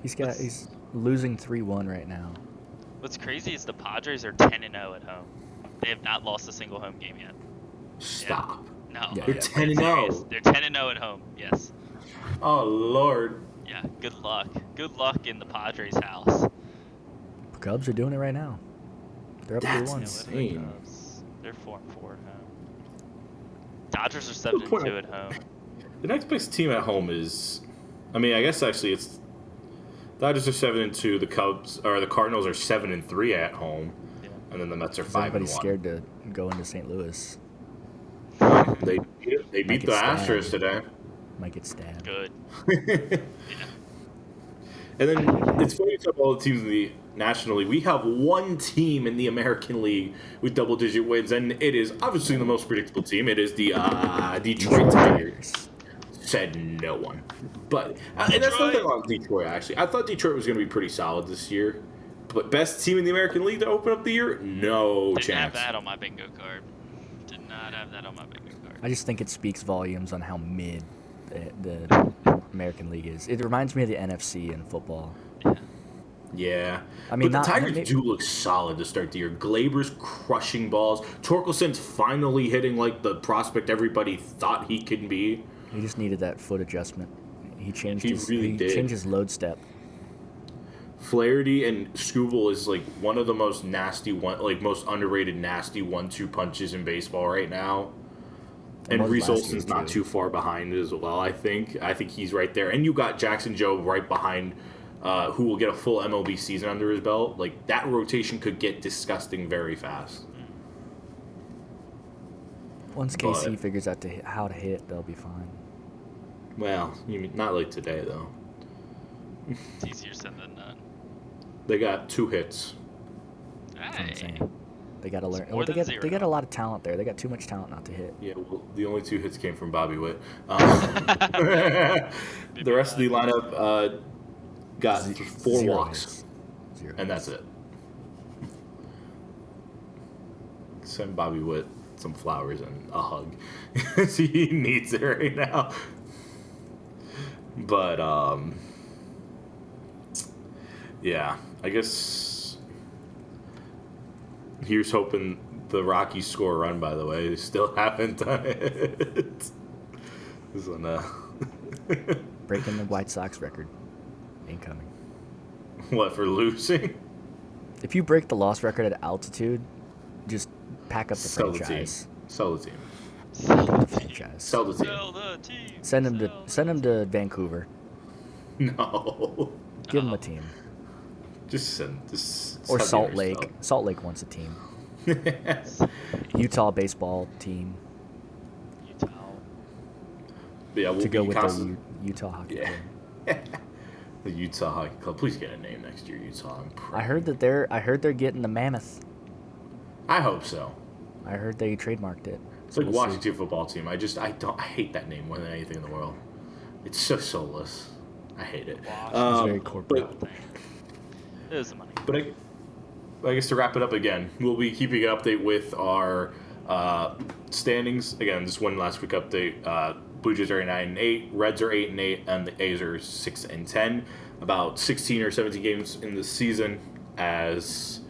He's losing 3-1 right now. What's crazy is the Padres are 10-0 at home. They have not lost a single home game yet. Stop. No. Yeah, They're yeah. 10-0. They're 10-0 at home. Yes. Oh, Lord. Yeah. Good luck. good luck in the Padres' house. Cubs are doing it right now. They're up That's 3-1. insane. They're 4-4 at home. Dodgers are 7-2 at home. The next best team at home is, I mean, I guess actually it's Dodgers are 7-2. The Cubs or the Cardinals are 7-3 at home, and then the Mets are 5-1. Everybody's scared to go into St. Louis. They beat the Astros today. Might get stabbed. Good. And then it's funny to talk about all the teams in the National League. We have one team in the American League with double-digit wins, and it is obviously the most predictable team. It is the Detroit Tigers. Said no one. But and that's nothing wrong with Detroit, actually. I thought Detroit was going to be pretty solid this year. But best team in the American League to open up the year? No chance. Didn't have that on my bingo card. Did not have that on my bingo card. I just think it speaks volumes on how mid the American League is. It reminds me of the NFC in football. Yeah. I mean, but the Tigers do look solid to start the year. Glaber's crushing balls. Torkelson's finally hitting like the prospect everybody thought he could be. He just needed that foot adjustment. He changed He really did. changed his load step. Flaherty and Skubal is like one of the most most underrated nasty 1-2 punches in baseball right now. And Reese Olson's not too far behind as well, I think. I think he's right there. And you got Jackson Joe right behind, who will get a full MLB season under his belt. Like, that rotation could get disgusting very fast. Once KC figures out how to hit, they'll be fine. Well, you mean not like today, though. It's easier said than done. They got 2 hits. That's what I'm saying. They got to learn. More than they got a lot of talent there. They got too much talent not to hit. Yeah, well, the only 2 hits came from Bobby Witt. The rest of the lineup got 4 walks. And that's it. Send Bobby Witt some flowers and a hug. He needs it right now. But, yeah, I guess here's hoping the Rockies score a run, by the way. They still haven't done it. This one, Breaking the White Sox record. Incoming. What, for losing? If you break the loss record at altitude, just pack up the franchise. Sell the team. Pack up the franchise. Sell the team. Sell the team. Send him to Vancouver. No. Give him a team. Just Or send Salt the Lake. stuff. Salt Lake wants a team. Utah baseball team Utah. Yeah, we'll to go be with constant- the Utah hockey Yeah. club. The Utah Hockey Club. Please get a name next year, Utah. I heard they're getting the Mammoth. I hope so. I heard they trademarked it. It's like we'll see. Washington football team. I hate that name more than anything in the world. It's so soulless. I hate it. It's very corporate. It is the money. But I guess to wrap it up again, we'll be keeping an update with our standings. Again, just one last quick update. Blue Jays are 9-8, Reds are 8-8, and the A's are 6-10. About 16 or 17 games in the season, as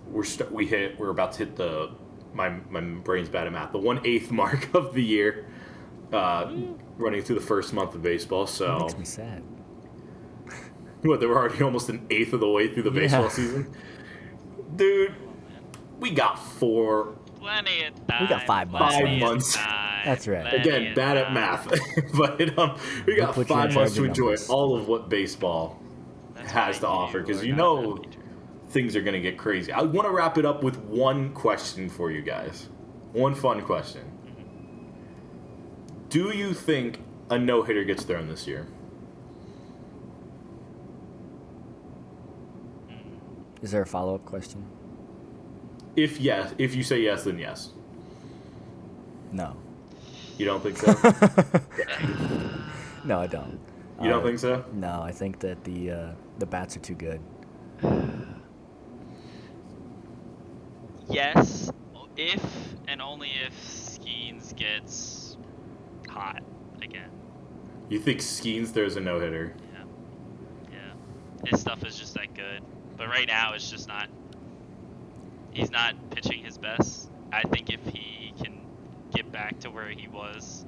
we're about to hit the my brain's bad at math, the 1/8 mark of the year, running through the first month of baseball. So That makes me sad. What, they were already almost an eighth of the way through the baseball season? Dude, we got Plenty of time. We got 5 months. 5 months. That's right. Again, bad at math. But we got put you 5 in months charge to of enjoy numbers. all of what baseball That's has why to offer, because are you not know that major. things are going to get crazy. I want to wrap it up with one question for you guys. One fun question. Do you think a no-hitter gets thrown this year? Is there a follow-up question? If you say yes, then yes. No. You don't think so? No, I don't. You don't think so? No, I think that the bats are too good. Yes, if and only if Skeens gets hot again. You think Skeens throws a no-hitter? Yeah. His stuff is just that good. But right now, it's just not. He's not pitching his best. I think if he can get back to where he was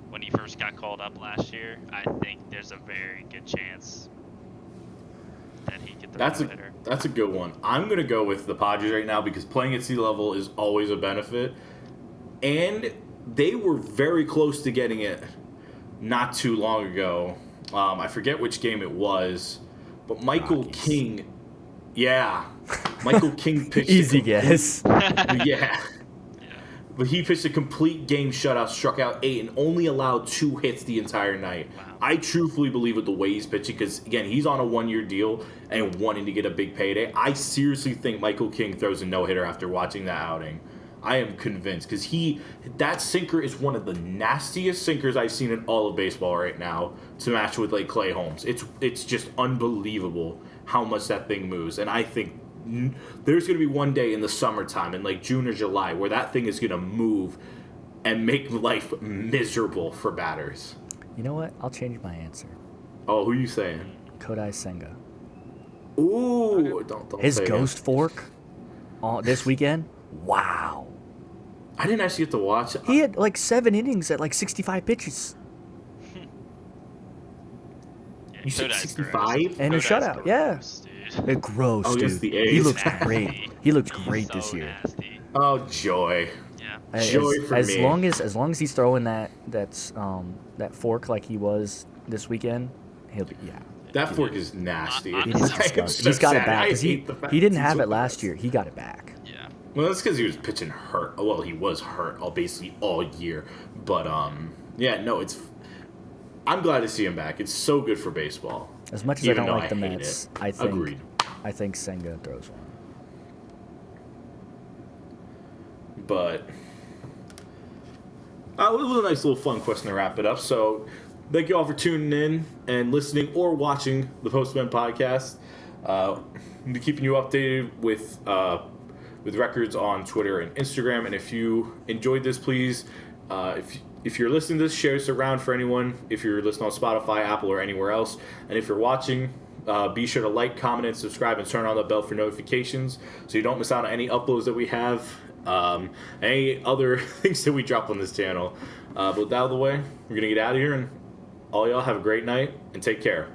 when he first got called up last year, I think there's a very good chance that he could throw That's a hitter. a good one. I'm gonna go with the Padres right now because playing at sea level is always a benefit, and they were very close to getting it not too long ago. I forget which game it was, but Michael Rockies. King, yeah, Michael King pitched. Easy guess. Yeah. But he pitched a complete game shutout, struck out 8, and only allowed 2 hits the entire night. Wow. I truthfully believe with the way he's pitching, because, again, he's on a 1-year deal and wanting to get a big payday. I seriously think Michael King throws a no-hitter after watching that outing. I am convinced, because that sinker is one of the nastiest sinkers I've seen in all of baseball right now to match with, like, Clay Holmes. It's just unbelievable how much that thing moves, and I think there's going to be one day in the summertime, in like June or July, where that thing is going to move and make life miserable for batters. You know what? I'll change my answer. Oh, who are you saying? Kodai Senga. Ooh, don't His say ghost it. fork this weekend? Wow. I didn't actually get to watch it. He had like 7 innings at like 65 pitches. You said Kodai's 65? gross. And a Kodai's shutout, yeah. gross, dude. Gross, Oh, dude. yes, the He A's. looks great. He looks great He's this so year. Nasty. Oh, joy. Yeah. Joy for as me. long as he's throwing that fork like he was this weekend, he'll be That fork is nasty. It He's is disgusting. He's got it back because he didn't have it last year. year. He got it back. Yeah. Well, that's because he was pitching hurt. Well, he was hurt basically all year. But yeah, no, I'm glad to see him back. It's so good for baseball. As much as Even I though don't like the hate Mets, it. Agreed. I think Senga throws one. But it was a nice little fun question to wrap it up. So thank you all for tuning in and listening or watching the Postman podcast. We're keeping you updated with records on Twitter and Instagram. And if you enjoyed this, please, if you're listening to this, share this around for anyone. If you're listening on Spotify, Apple, or anywhere else. And if you're watching, be sure to like, comment, and subscribe, and turn on the bell for notifications so you don't miss out on any uploads that we have, any other things that we drop on this channel. But with that out of the way, we're going to get out of here, and all y'all have a great night, and take care.